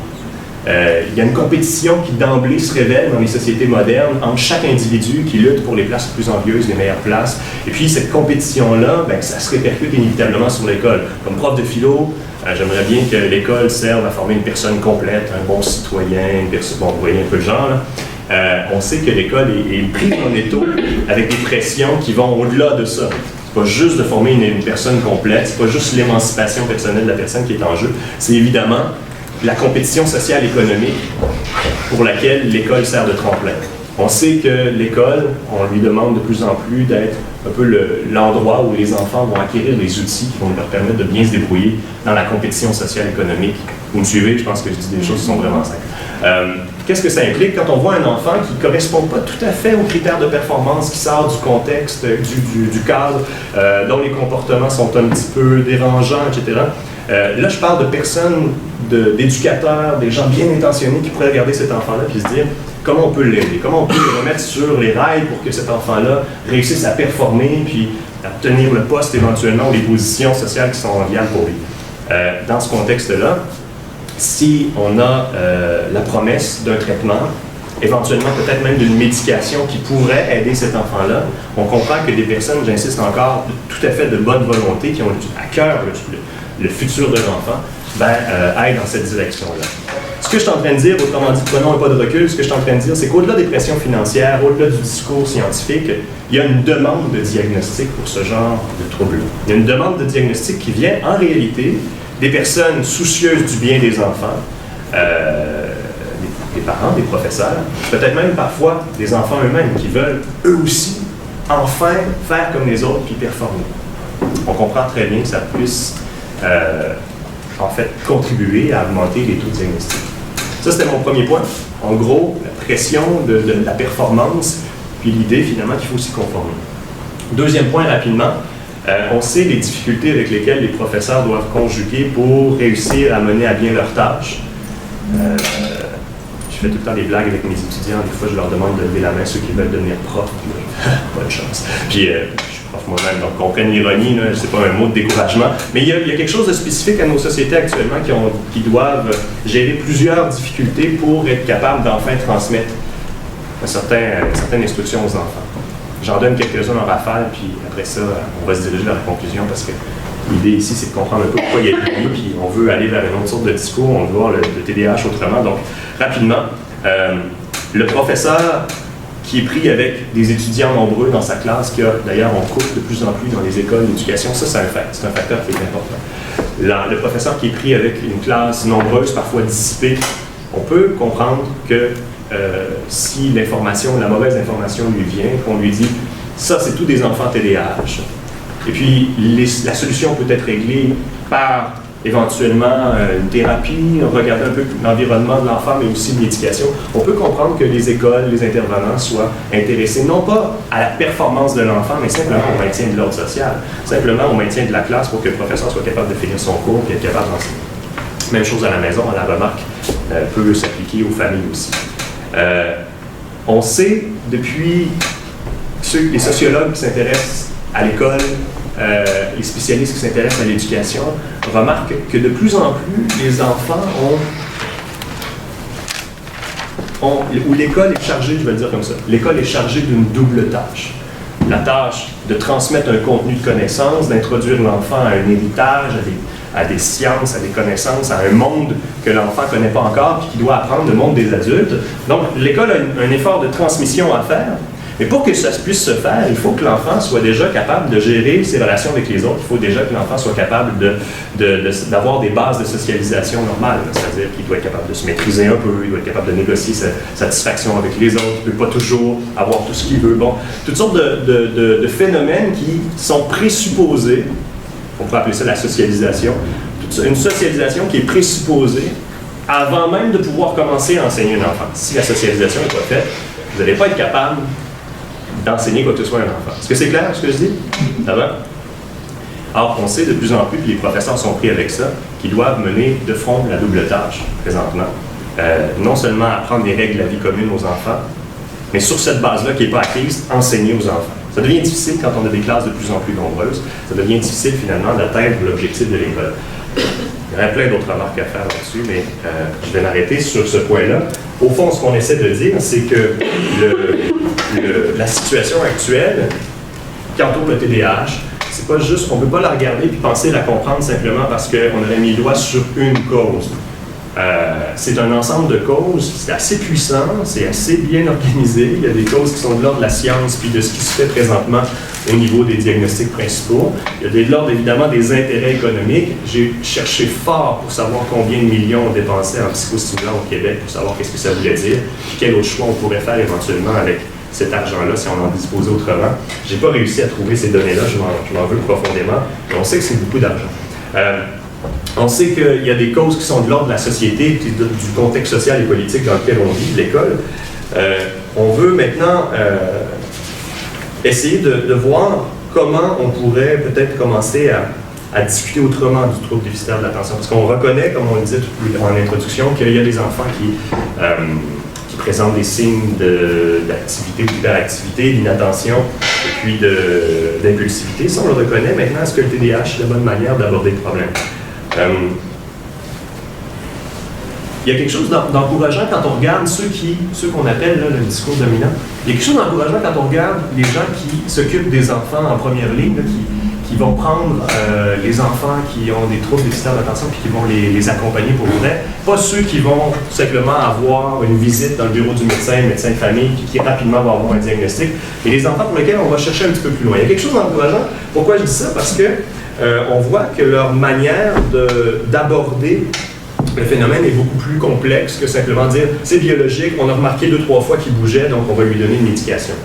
Il y a une compétition qui d'emblée se révèle dans les sociétés modernes entre chaque individu qui lutte pour les places les plus envieuses, les meilleures places. Et puis cette compétition-là, ça se répercute inévitablement sur l'école. Comme prof de philo, j'aimerais bien que l'école serve à former une personne complète, un bon citoyen, une personne, bon, vous voyez un peu le genre, là. On sait que l'école est prise en étau avec des pressions qui vont au-delà de ça. C'est pas juste de former une personne complète, c'est pas juste l'émancipation personnelle de la personne qui est en jeu, c'est évidemment la compétition sociale et économique pour laquelle l'école sert de tremplin. On sait que l'école, on lui demande de plus en plus d'être un peu l'endroit où les enfants vont acquérir des outils qui vont leur permettre de bien se débrouiller dans la compétition sociale et économique. Vous me suivez, je pense que je dis des choses qui sont vraiment simples. qu'est-ce que ça implique quand on voit un enfant qui ne correspond pas tout à fait aux critères de performance, qui sort du contexte, du cadre, dont les comportements sont un petit peu dérangeants, etc. Là, je parle de personnes, d'éducateurs, des gens bien intentionnés qui pourraient regarder cet enfant-là et se dire comment on peut l'aider, comment on peut le remettre sur les rails pour que cet enfant-là réussisse à performer puis à obtenir le poste éventuellement ou les positions sociales qui sont viables pour lui. Dans ce contexte-là, si on a la promesse d'un traitement, éventuellement peut-être même d'une médication qui pourrait aider cet enfant-là, on comprend que des personnes, j'insiste encore, tout à fait de bonne volonté, qui ont à cœur le futur de l'enfant, aillent dans cette direction-là. Ce que je suis en train de dire, autrement dit, prenons un pas de recul, ce que je suis en train de dire, c'est qu'au-delà des pressions financières, au-delà du discours scientifique, il y a une demande de diagnostic pour ce genre de trouble. Il y a une demande de diagnostic qui vient, en réalité, des personnes soucieuses du bien des enfants, des parents, des professeurs, peut-être même parfois des enfants eux-mêmes qui veulent, eux aussi, enfin faire comme les autres puis performer. On comprend très bien que ça puisse en fait contribuer à augmenter les taux de diagnostic. Ça, c'était mon premier point. En gros, la pression de la performance, puis l'idée finalement qu'il faut s'y conformer. Deuxième point, rapidement, on sait les difficultés avec lesquelles les professeurs doivent conjuguer pour réussir à mener à bien leurs tâches. Je fais tout le temps des blagues avec mes étudiants. Des fois, je leur demande de lever la main ceux qui veulent devenir prof. Bonne chance. Puis, je suis prof moi-même, donc comprennent l'ironie, c'est pas un mot de découragement. Mais il y a quelque chose de spécifique à nos sociétés actuellement qui doivent gérer plusieurs difficultés pour être capables d'enfin transmettre une certaine instruction aux enfants. J'en donne quelques-uns en rafale, puis après ça, on va se diriger vers la conclusion parce que l'idée ici, c'est de comprendre un peu pourquoi il y a lieu, puis on veut aller vers une autre sorte de discours, on veut voir le TDAH autrement. Donc, rapidement, le professeur qui est pris avec des étudiants nombreux dans sa classe, qui a d'ailleurs, on coupe de plus en plus dans les écoles d'éducation, ça c'est un facteur qui est important. Le professeur qui est pris avec une classe nombreuse, parfois dissipée, on peut comprendre que si la mauvaise information lui vient, qu'on lui dit « ça c'est tous des enfants TDAH », et puis la solution peut être réglée par éventuellement une thérapie, regarder un peu l'environnement de l'enfant, mais aussi une médication. On peut comprendre que les écoles, les intervenants soient intéressés non pas à la performance de l'enfant, mais simplement au maintien de l'ordre social, simplement au maintien de la classe pour que le professeur soit capable de finir son cours et être capable d'enseigner. Même chose à la maison, la remarque peut s'appliquer aux familles aussi. On sait depuis les sociologues qui s'intéressent à l'école, les spécialistes qui s'intéressent à l'éducation remarquent que de plus en plus les enfants où l'école est chargée, je vais le dire comme ça, l'école est chargée d'une double tâche. La tâche de transmettre un contenu de connaissance, d'introduire l'enfant à un héritage, à des sciences, à des connaissances, à un monde que l'enfant ne connaît pas encore et qui doit apprendre, le monde des adultes. Donc, l'école a un effort de transmission à faire. Mais pour que ça puisse se faire, il faut que l'enfant soit déjà capable de gérer ses relations avec les autres. Il faut déjà que l'enfant soit capable d'avoir des bases de socialisation normales. C'est-à-dire qu'il doit être capable de se maîtriser un peu, il doit être capable de négocier sa satisfaction avec les autres, il ne peut pas toujours avoir tout ce qu'il veut. Bon, toutes sortes de phénomènes qui sont présupposés, on pourrait appeler ça la socialisation, une socialisation qui est présupposée avant même de pouvoir commencer à enseigner un enfant. Si la socialisation n'est pas faite, vous n'allez pas être capable d'enseigner quoi que ce soit à un enfant. Est-ce que c'est clair ce que je dis? Ça va? Alors, on sait de plus en plus, puis les professeurs sont pris avec ça, qu'ils doivent mener de front la double tâche présentement. Non seulement apprendre les règles de la vie commune aux enfants, mais sur cette base-là qui n'est pas acquise, enseigner aux enfants. Ça devient difficile quand on a des classes de plus en plus nombreuses. Ça devient difficile finalement d'atteindre l'objectif de l'école. Il y aurait plein d'autres remarques à faire là-dessus, mais je vais m'arrêter sur ce point-là. Au fond, ce qu'on essaie de dire, c'est que la situation actuelle qui entoure le TDAH, c'est pas juste, on ne peut pas la regarder puis penser la comprendre simplement parce qu'on aurait mis le doigt sur une cause. C'est un ensemble de causes, c'est assez puissant, c'est assez bien organisé. Il y a des causes qui sont de l'ordre de la science puis de ce qui se fait présentement au niveau des diagnostics principaux. Il y a de l'ordre évidemment des intérêts économiques. J'ai cherché fort pour savoir combien de millions on dépensait en psychostimulants au Québec pour savoir qu'est-ce que ça voulait dire, puis quel autre choix on pourrait faire éventuellement avec cet argent-là si on en disposait autrement. Je n'ai pas réussi à trouver ces données-là, je m'en veux profondément, mais on sait que c'est beaucoup d'argent. On sait qu'il y a des causes qui sont de l'ordre de la société, du contexte social et politique dans lequel on vit, l'école. On veut maintenant essayer de voir comment on pourrait peut-être commencer à discuter autrement du trouble déficitaire de l'attention. Parce qu'on reconnaît, comme on le disait en introduction, qu'il y a des enfants qui présentent des signes d'activité ou d'hyperactivité, d'inattention et puis d'impulsivité. Ça, on le reconnaît. Maintenant, est-ce que le TDAH est la bonne manière d'aborder le problème? Il y a quelque chose d'encourageant quand on regarde ceux qu'on appelle là, le discours dominant. Il y a quelque chose d'encourageant quand on regarde les gens qui s'occupent des enfants en première ligne, là, qui vont prendre les enfants qui ont des troubles déficitaires d'attention puis qui vont les accompagner pour vrai. Pas ceux qui vont simplement avoir une visite dans le bureau du médecin de famille qui rapidement va avoir un diagnostic, et les enfants pour lesquels on va chercher un petit peu plus loin. Il y a quelque chose d'encourageant. Pourquoi je dis ça? Parce que on voit que leur manière d'aborder le phénomène est beaucoup plus complexe que simplement dire c'est biologique, on a remarqué 2-3 fois qu'il bougeait, donc on va lui donner une médication.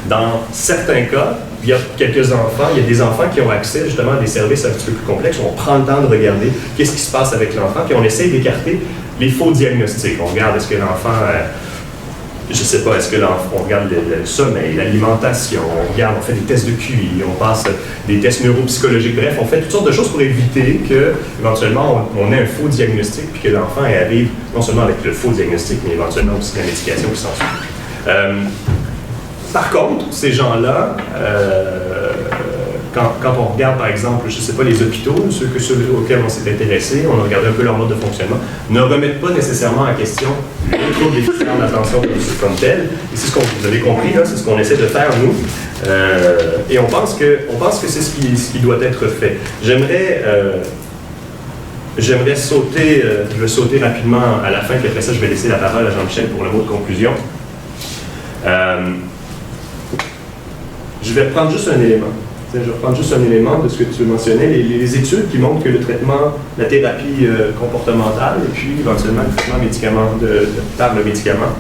Dans certains cas, il y a quelques enfants, il y a des enfants qui ont accès justement à des services un petit peu plus complexes, où on prend le temps de regarder qu'est-ce qui se passe avec l'enfant, puis on essaye d'écarter les faux diagnostics. On regarde est-ce que l'enfant, je ne sais pas, est-ce que l'enfant, on regarde le sommeil, l'alimentation, on fait des tests de QI, on passe des tests neuropsychologiques, bref, on fait toutes sortes de choses pour éviter que, éventuellement, on ait un faux diagnostic, puis que l'enfant arrive non seulement avec le faux diagnostic, mais éventuellement aussi la médication qui s'ensuit. Par contre, ces gens-là, quand on regarde, par exemple, je ne sais pas, les hôpitaux, ceux auxquels on s'est intéressé, on a regardé un peu leur mode de fonctionnement, ne remettent pas nécessairement en question le trouble déficitaire d'attention comme tel. Et c'est ce que vous avez compris, là, c'est ce qu'on essaie de faire, nous. Et on pense que c'est ce qui doit être fait. J'aimerais sauter, je vais sauter rapidement à la fin, puis après ça, je vais laisser la parole à Jean-Michel pour le mot de conclusion. Je vais prendre juste un élément. Je vais prendre juste un élément de ce que tu mentionnais, les études qui montrent que le traitement, la thérapie comportementale et puis éventuellement le traitement par le médicament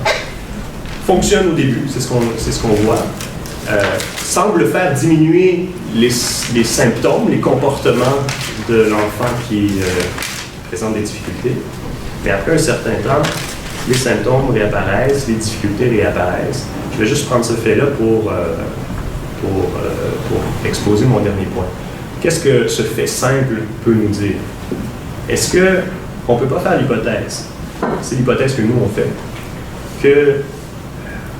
fonctionne au début, c'est ce qu'on voit, semble faire diminuer les symptômes, les comportements de l'enfant qui présente des difficultés. Mais après un certain temps, les symptômes réapparaissent, les difficultés réapparaissent. Je vais juste prendre ce fait-là pour exposer mon dernier point. Qu'est-ce que ce fait simple peut nous dire? Est-ce qu'on ne peut pas faire l'hypothèse, c'est l'hypothèse que nous on fait, que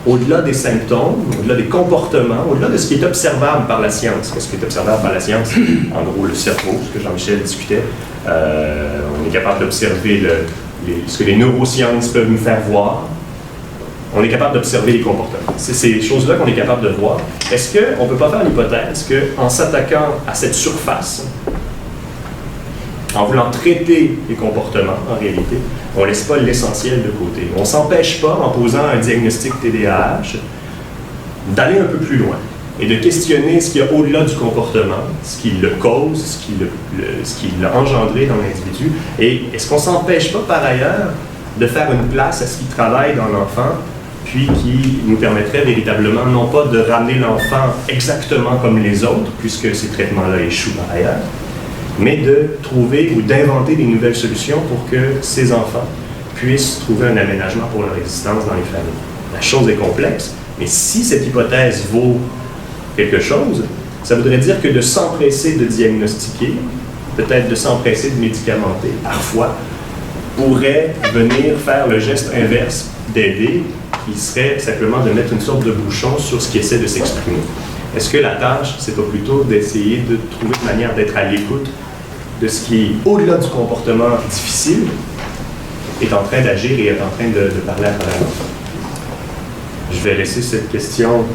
au-delà des symptômes, au-delà des comportements, au-delà de ce qui est observable par la science, ce qui est observable par la science, en gros le cerveau, ce que Jean-Michel discutait, on est capable d'observer ce que les neurosciences peuvent nous faire voir, on est capable d'observer les comportements. C'est ces choses-là qu'on est capable de voir. Est-ce qu'on ne peut pas faire l'hypothèse qu'en s'attaquant à cette surface, en voulant traiter les comportements, en réalité, on ne laisse pas l'essentiel de côté. On ne s'empêche pas, en posant un diagnostic TDAH, d'aller un peu plus loin et de questionner ce qu'il y a au-delà du comportement, ce qui le cause, ce qui l'a engendré dans l'individu. Et est-ce qu'on ne s'empêche pas, par ailleurs, de faire une place à ce qui travaille dans l'enfant, puis qui nous permettrait véritablement, non pas de ramener l'enfant exactement comme les autres, puisque ces traitements-là échouent par ailleurs, mais de trouver ou d'inventer des nouvelles solutions pour que ces enfants puissent trouver un aménagement pour leur existence dans les familles. La chose est complexe, mais si cette hypothèse vaut quelque chose, ça voudrait dire que de s'empresser de diagnostiquer, peut-être de s'empresser de médicamenter, parfois, pourrait venir faire le geste inverse d'aider, qui serait simplement de mettre une sorte de bouchon sur ce qui essaie de s'exprimer. Est-ce que la tâche, c'est pas plutôt d'essayer de trouver une manière d'être à l'écoute de ce qui, au-delà du comportement difficile, est en train d'agir et est en train de parler à travers l'enfant? Je vais laisser cette question,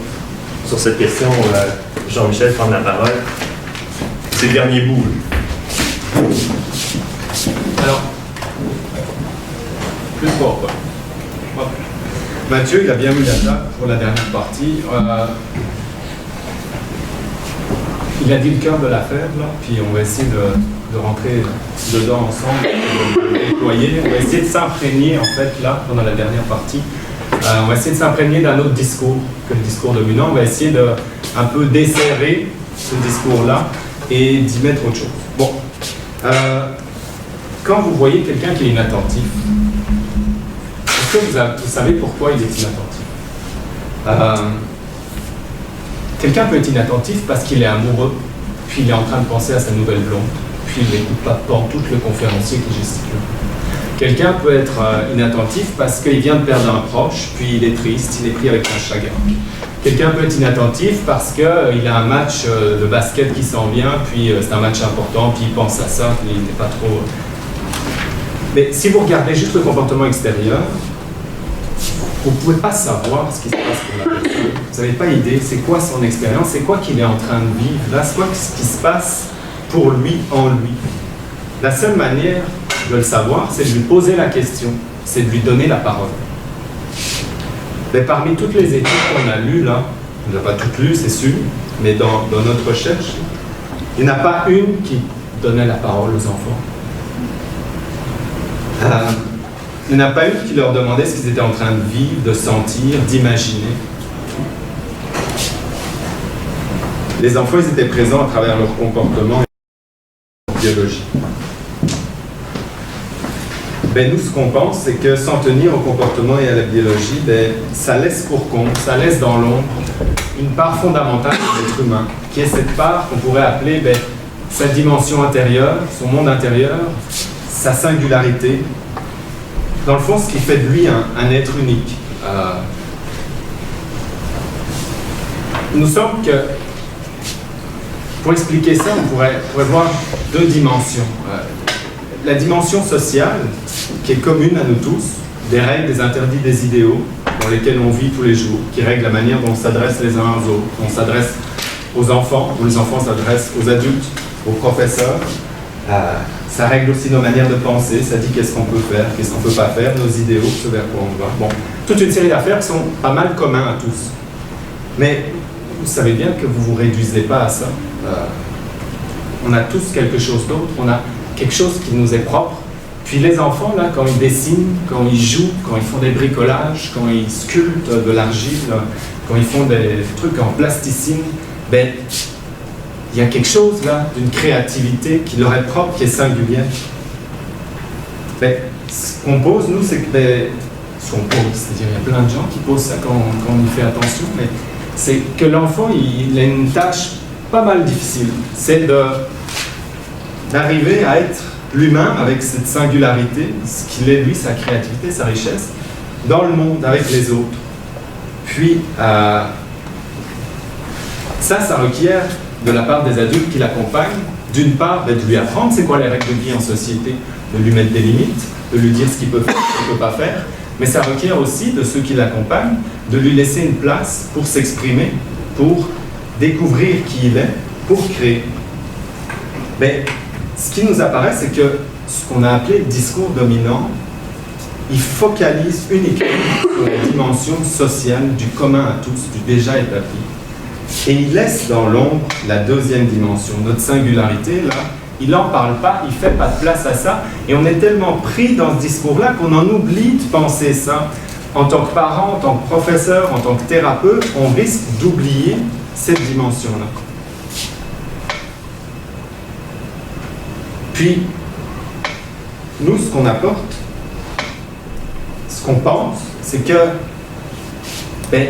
Jean-Michel prendre la parole. C'est le dernier bout. Alors, plus fort, quoi. Mathieu, il a bien mis la table pour la dernière partie. Il a dit le cœur de l'affaire, là, puis on va essayer de rentrer dedans ensemble, de le déployer. On va essayer de s'imprégner, en fait, là, pendant la dernière partie. On va essayer de s'imprégner d'un autre discours que le discours dominant. On va essayer de un peu desserrer ce discours-là et d'y mettre autre chose. Bon. quand vous voyez quelqu'un qui est inattentif, est-ce que vous savez pourquoi il est inattentif? Quelqu'un peut être inattentif parce qu'il est amoureux, puis il est en train de penser à sa nouvelle blonde, puis il n'écoute pas tout le conférencier qui gesticule. Quelqu'un peut être inattentif parce qu'il vient de perdre un proche, puis il est triste, il est pris avec un chagrin. Quelqu'un peut être inattentif parce qu'il a un match de basket qui s'en vient, puis c'est un match important, puis il pense à ça, puis il n'est pas trop... Mais si vous regardez juste le comportement extérieur, vous ne pouvez pas savoir ce qui se passe pour la personne. Vous n'avez pas idée, c'est quoi son expérience, c'est quoi qu'il est en train de vivre, là, c'est quoi ce qui se passe pour lui, en lui. La seule manière de le savoir, c'est de lui poser la question, c'est de lui donner la parole. Mais parmi toutes les études qu'on a lues, là, on n'a pas toutes lues, c'est sûr, mais dans notre recherche, il n'y en a pas une qui donnait la parole aux enfants. Il n'y en a pas une qui leur demandait ce qu'ils étaient en train de vivre, de sentir, d'imaginer. Les enfants, ils étaient présents à travers leur comportement et leur biologie. Ben, nous, ce qu'on pense, c'est que s'en tenir au comportement et à la biologie, ben, ça laisse pour compte, ça laisse dans l'ombre une part fondamentale de l'être humain, qui est cette part qu'on pourrait appeler ben, sa dimension intérieure, son monde intérieur, sa singularité. Dans le fond, ce qui fait de lui un être unique. Il nous semble que, pour expliquer ça, on pourrait voir deux dimensions. La dimension sociale, qui est commune à nous tous, des règles, des interdits, des idéaux, dans lesquels on vit tous les jours, qui règlent la manière dont on s'adresse les uns aux autres, on s'adresse aux enfants, dont les enfants s'adressent aux adultes, aux professeurs. Ça règle aussi nos manières de penser, ça dit qu'est-ce qu'on peut faire, qu'est-ce qu'on ne peut pas faire, nos idéaux, ce vers quoi on va. Bon, toute une série d'affaires qui sont pas mal communs à tous. Mais vous savez bien que vous ne vous réduisez pas à ça. On a tous quelque chose d'autre, on a quelque chose qui nous est propre. Puis les enfants, là, quand ils dessinent, quand ils jouent, quand ils font des bricolages, quand ils sculptent de l'argile, quand ils font des trucs en plasticine, ben, il y a quelque chose là, d'une créativité qui leur est propre, qui est singulière. Ben, ce qu'on pose, nous, c'est que... Ben, ce qu'on pose, c'est-à-dire il y a plein de gens qui posent ça quand on y fait attention, mais c'est que l'enfant, il a une tâche pas mal difficile. C'est d'arriver à être l'humain avec cette singularité, ce qu'il est, lui, sa créativité, sa richesse, dans le monde, avec les autres. Puis, ça requiert de la part des adultes qui l'accompagnent, d'une part, de lui apprendre c'est quoi les règles de vie en société, de lui mettre des limites, de lui dire ce qu'il peut faire, ce qu'il ne peut pas faire, mais ça requiert aussi de ceux qui l'accompagnent de lui laisser une place pour s'exprimer, pour découvrir qui il est, pour créer. Mais ce qui nous apparaît, c'est que ce qu'on a appelé le discours dominant, il focalise uniquement sur la dimension sociale du commun à tous, du déjà établi. Et il laisse dans l'ombre la deuxième dimension, notre singularité, là, il n'en parle pas, il ne fait pas de place à ça, et on est tellement pris dans ce discours-là qu'on en oublie de penser ça. En tant que parent, en tant que professeur, en tant que thérapeute, on risque d'oublier cette dimension-là. Puis, nous, ce qu'on apporte, ce qu'on pense, c'est que ben,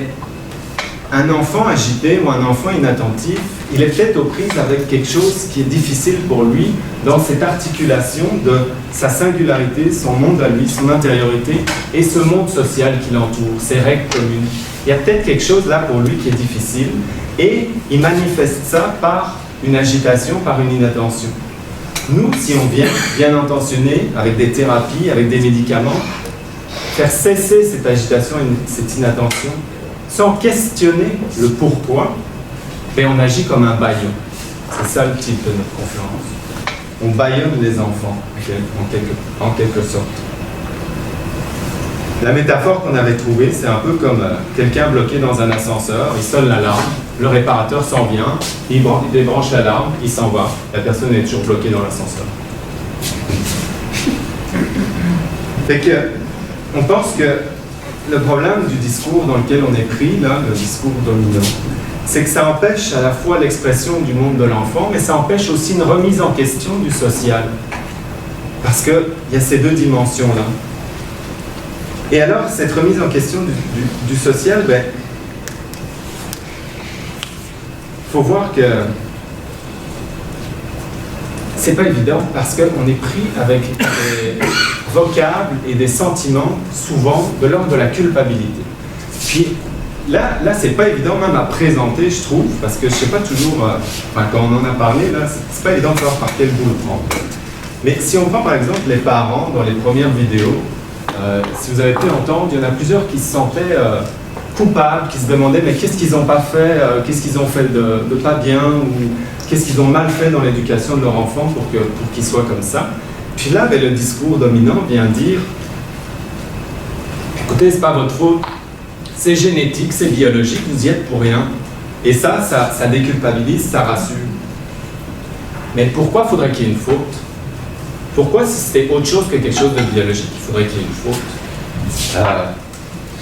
un enfant agité ou un enfant inattentif, il est peut-être aux prises avec quelque chose qui est difficile pour lui dans cette articulation de sa singularité, son monde à lui, son intériorité et ce monde social qui l'entoure, ses règles communes. Il y a peut-être quelque chose là pour lui qui est difficile et il manifeste ça par une agitation, par une inattention. Nous, si on vient bien intentionné, avec des thérapies, avec des médicaments, faire cesser cette agitation et cette inattention, sans questionner le pourquoi, et on agit comme un bâillon. C'est ça le titre de notre conférence. On bâillonne les enfants, en quelque sorte. La métaphore qu'on avait trouvée, c'est un peu comme quelqu'un bloqué dans un ascenseur, il sonne l'alarme, le réparateur s'en vient, il débranche l'alarme, il s'en va, la personne est toujours bloquée dans l'ascenseur. Fait que, on pense que le problème du discours dans lequel on est pris, là, le discours dominant, c'est que ça empêche à la fois l'expression du monde de l'enfant, mais ça empêche aussi une remise en question du social. Parce qu'il y a ces deux dimensions-là. Et alors, cette remise en question du social, ben, faut voir que c'est pas évident parce qu'on est pris avec des vocables et des sentiments souvent de l'ordre de la culpabilité. Puis là c'est pas évident même à présenter, je trouve, parce que je sais pas toujours, quand on en a parlé, là, c'est pas évident de savoir par quel bout le prendre. Mais si on prend par exemple les parents dans les premières vidéos, si vous avez pu entendre, il y en a plusieurs qui se sentaient coupables, qui se demandaient mais qu'est-ce qu'ils n'ont pas fait, qu'est-ce qu'ils ont fait de pas bien, ou qu'est-ce qu'ils ont mal fait dans l'éducation de leur enfant pour qu'ils soient comme ça. Puis là, ben, le discours dominant vient dire écoutez, c'est pas votre faute, c'est génétique, c'est biologique, vous y êtes pour rien. Et ça déculpabilise, ça rassure. Mais pourquoi faudrait qu'il y ait une faute? Pourquoi, si c'était autre chose que quelque chose de biologique, il faudrait qu'il y ait une faute?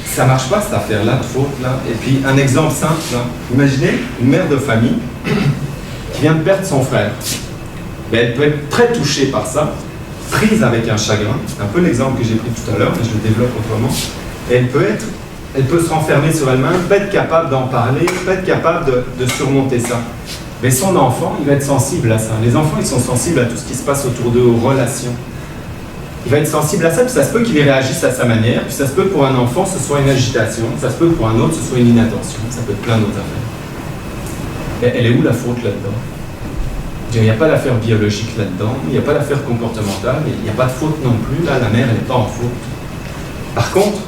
Ça marche pas cette affaire-là de faute là. Et puis un exemple simple là. Imaginez une mère de famille qui vient de perdre son frère. Mais elle peut être très touchée par ça, prise avec un chagrin. C'est un peu l'exemple que j'ai pris tout à l'heure, mais je le développe autrement. Et elle peut se renfermer sur elle-même, pas être capable d'en parler, pas être capable de surmonter ça. Mais son enfant, il va être sensible à ça. Les enfants, ils sont sensibles à tout ce qui se passe autour d'eux, aux relations. Il va être sensible à ça, puis ça se peut qu'il y réagisse à sa manière, puis ça se peut pour un enfant, ce soit une agitation, ça se peut pour un autre, ce soit une inattention, ça peut être plein d'autres affaires. Et elle est où la faute là-dedans? Il n'y a pas d'affaire biologique là-dedans, il n'y a pas d'affaire comportementale, il n'y a pas de faute non plus, là, la mère, elle n'est pas en faute. Par contre,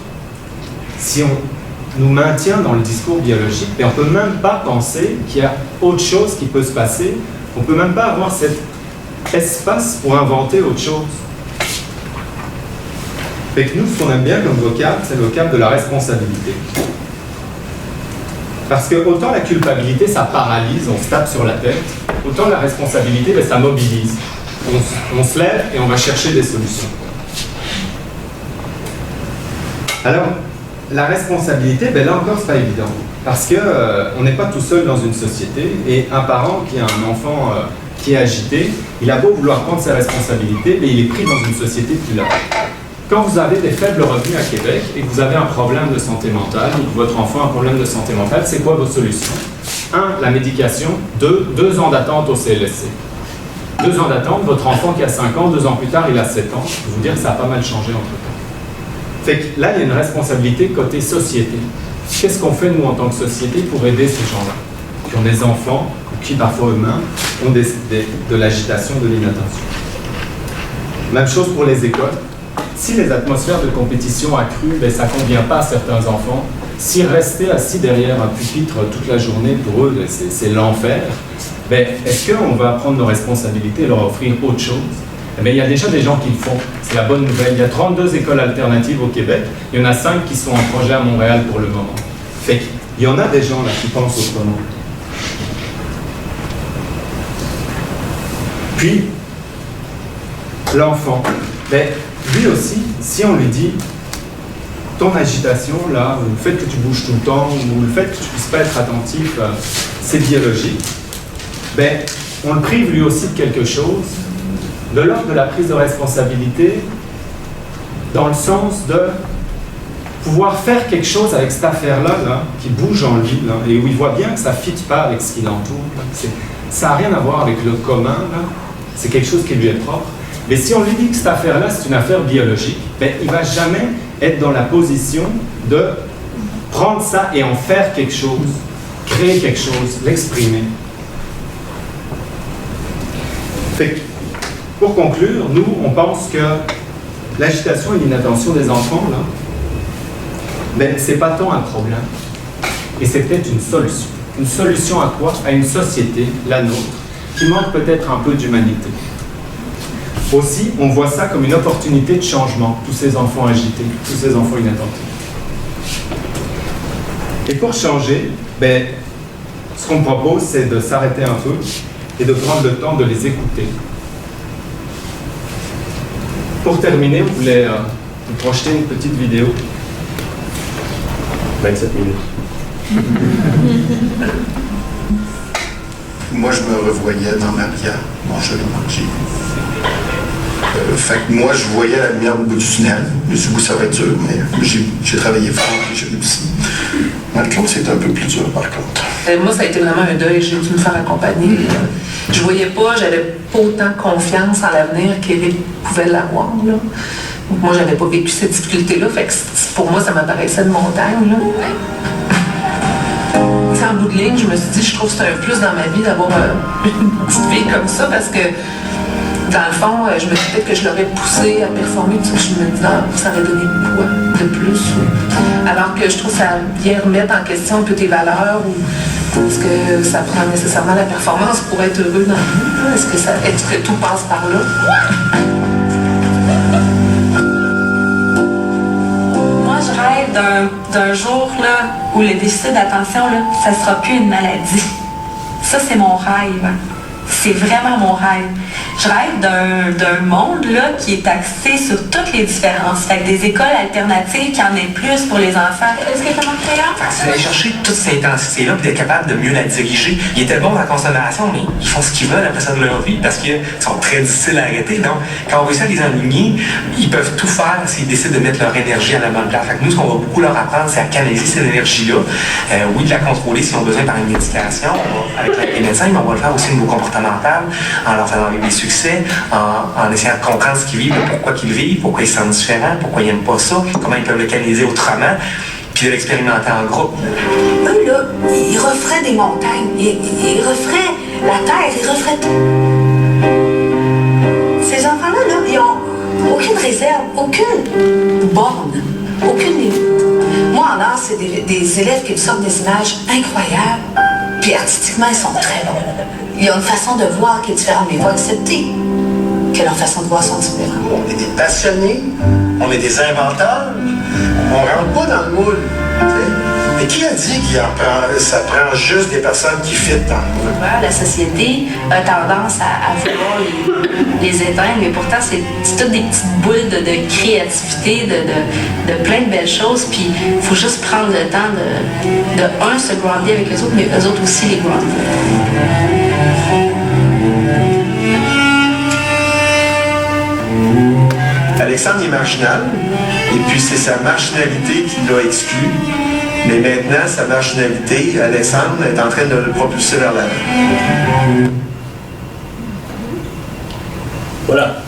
si on nous maintient dans le discours biologique, mais on ne peut même pas penser qu'il y a autre chose qui peut se passer, on ne peut même pas avoir cet espace pour inventer autre chose. Fait que nous, ce qu'on aime bien comme vocable, c'est le vocable de la responsabilité. Parce que autant la culpabilité, ça paralyse, on se tape sur la tête, autant la responsabilité, ben, ça mobilise. On se lève et on va chercher des solutions. Alors, la responsabilité, ben là encore, c'est pas évident. Parce qu'on n'est pas tout seul dans une société, et un parent qui a un enfant qui est agité, il a beau vouloir prendre ses responsabilités, mais il est pris dans une société plus large. Quand vous avez des faibles revenus à Québec et que vous avez un problème de santé mentale, ou que votre enfant a un problème de santé mentale, c'est quoi vos solutions? 1, la médication. 2 ans d'attente au CLSC. 2 ans d'attente, votre enfant qui a 5 ans, 2 ans plus tard, il a 7 ans. Je peux vous dire que ça a pas mal changé entre-temps. Fait que là, il y a une responsabilité côté société. Qu'est-ce qu'on fait, nous, en tant que société, pour aider ces gens-là, qui ont des enfants, ou qui, parfois eux-mêmes, ont de l'agitation, de l'inattention? Même chose pour les écoles. Si les atmosphères de compétition accrues, ben, ça ne convient pas à certains enfants, si rester assis derrière un pupitre toute la journée, pour eux, c'est l'enfer, ben, est-ce qu'on va prendre nos responsabilités et leur offrir autre chose? Eh bien, il y a déjà des gens qui le font. C'est la bonne nouvelle. Il y a 32 écoles alternatives au Québec. Il y en a 5 qui sont en projet à Montréal pour le moment. Fait qu'il y en a des gens là qui pensent autrement. Puis, l'enfant, ben, lui aussi, si on lui dit ton agitation, là, ou le fait que tu bouges tout le temps, ou le fait que tu ne puisses pas être attentif, c'est biologique, ben, on le prive lui aussi de quelque chose, de l'ordre de la prise de responsabilité, dans le sens de pouvoir faire quelque chose avec cette affaire-là, là, qui bouge en lui, là, et où il voit bien que ça ne fit pas avec ce qui l'entoure. Ça n'a rien à voir avec le commun, là. C'est quelque chose qui lui est propre. Mais si on lui dit que cette affaire-là, c'est une affaire biologique, ben, il ne va jamais être dans la position de prendre ça et en faire quelque chose, créer quelque chose, l'exprimer. Fait que, pour conclure, nous, on pense que l'agitation et l'inattention des enfants, là, ben, c'est pas tant un problème. Et c'est peut-être une solution. Une solution à quoi? À une société, la nôtre, qui manque peut-être un peu d'humanité. Aussi, on voit ça comme une opportunité de changement, tous ces enfants agités, tous ces enfants inattentifs. Et pour changer, ben, ce qu'on propose, c'est de s'arrêter un peu et de prendre le temps de les écouter. Pour terminer, on voulait vous projeter une petite vidéo. 27 minutes. Moi, je me revoyais dans Maria, mon joli Margie. Fait que moi, je voyais la lumière au bout du tunnel. Je me suis dit, oui, ça va être dur, mais j'ai travaillé fort et j'ai réussi. Marc-Claude, c'était un peu plus dur, par contre. Moi, ça a été vraiment un deuil. J'ai dû me faire accompagner. Je voyais pas, j'avais pas autant confiance en l'avenir qu'Éric pouvait l'avoir. Là. Moi, j'avais pas vécu cette difficulté-là. Fait que pour moi, ça m'apparaissait une montagne. Là. En bout de ligne, je me suis dit, je trouve que c'est un plus dans ma vie d'avoir une petite vie comme ça parce que, dans le fond, je me disais que je l'aurais poussé à performer. Je me disais, ça aurait donné quoi de plus? Alors que je trouve que ça vient remettre en question un peu tes valeurs ou est-ce que ça prend nécessairement la performance pour être heureux dans la vie? Est-ce que tout passe par là? Je rêve d'un jour là, où le déficit d'attention, là, ça ne sera plus une maladie. Ça, c'est mon rêve. C'est vraiment mon rêve. Je rêve d'un monde là, qui est axé sur toutes les différences. Fait que des écoles alternatives qui en aient plus pour les enfants. Est-ce que comment créant? C'est d'aller chercher toute cette intensité-là et d'être capable de mieux la diriger. Ils étaient bons dans la consommation, mais ils font ce qu'ils veulent après ça de leur vie parce qu'ils sont très difficiles à arrêter. Donc, quand on réussit à les enligner, ils peuvent tout faire s'ils décident de mettre leur énergie à la bonne place. Fait que nous, ce qu'on va beaucoup leur apprendre, c'est à canaliser cette énergie-là. Oui, de la contrôler si on a besoin par une médication avec les médecins, mais on va le faire aussi au niveau comportemental, en leur faisant vivre des succès, en essayant de comprendre ce qu'ils vivent, pourquoi ils vivent, pourquoi ils se sentent différents, pourquoi ils n'aiment pas ça, comment ils peuvent le canaliser autrement, puis de l'expérimenter en groupe. Eux, là, ils referaient des montagnes, ils referaient la terre, ils referaient tout. Ces enfants-là, là, ils n'ont aucune réserve, aucune borne, aucune limite. Moi, en art, c'est des élèves qui me sortent des images incroyables, puis artistiquement, ils sont très bons. Il y a une façon de voir qui est différente, mais il faut accepter que leurs façons de voir sont différentes. On est des passionnés, on est des inventeurs, on ne rentre pas dans le moule. T'sais. Mais qui a dit que ça prend juste des personnes qui fitent dans le moule? La société a tendance à vouloir les éteindre, mais pourtant, c'est toutes des petites boules de créativité, de plein de belles choses. Puis il faut juste prendre le temps de se grandir avec les autres, mais eux autres aussi les grandir. Alexandre est marginal, et puis c'est sa marginalité qui l'a exclu. Mais maintenant, sa marginalité, Alexandre, est en train de le propulser vers l'avant. Voilà.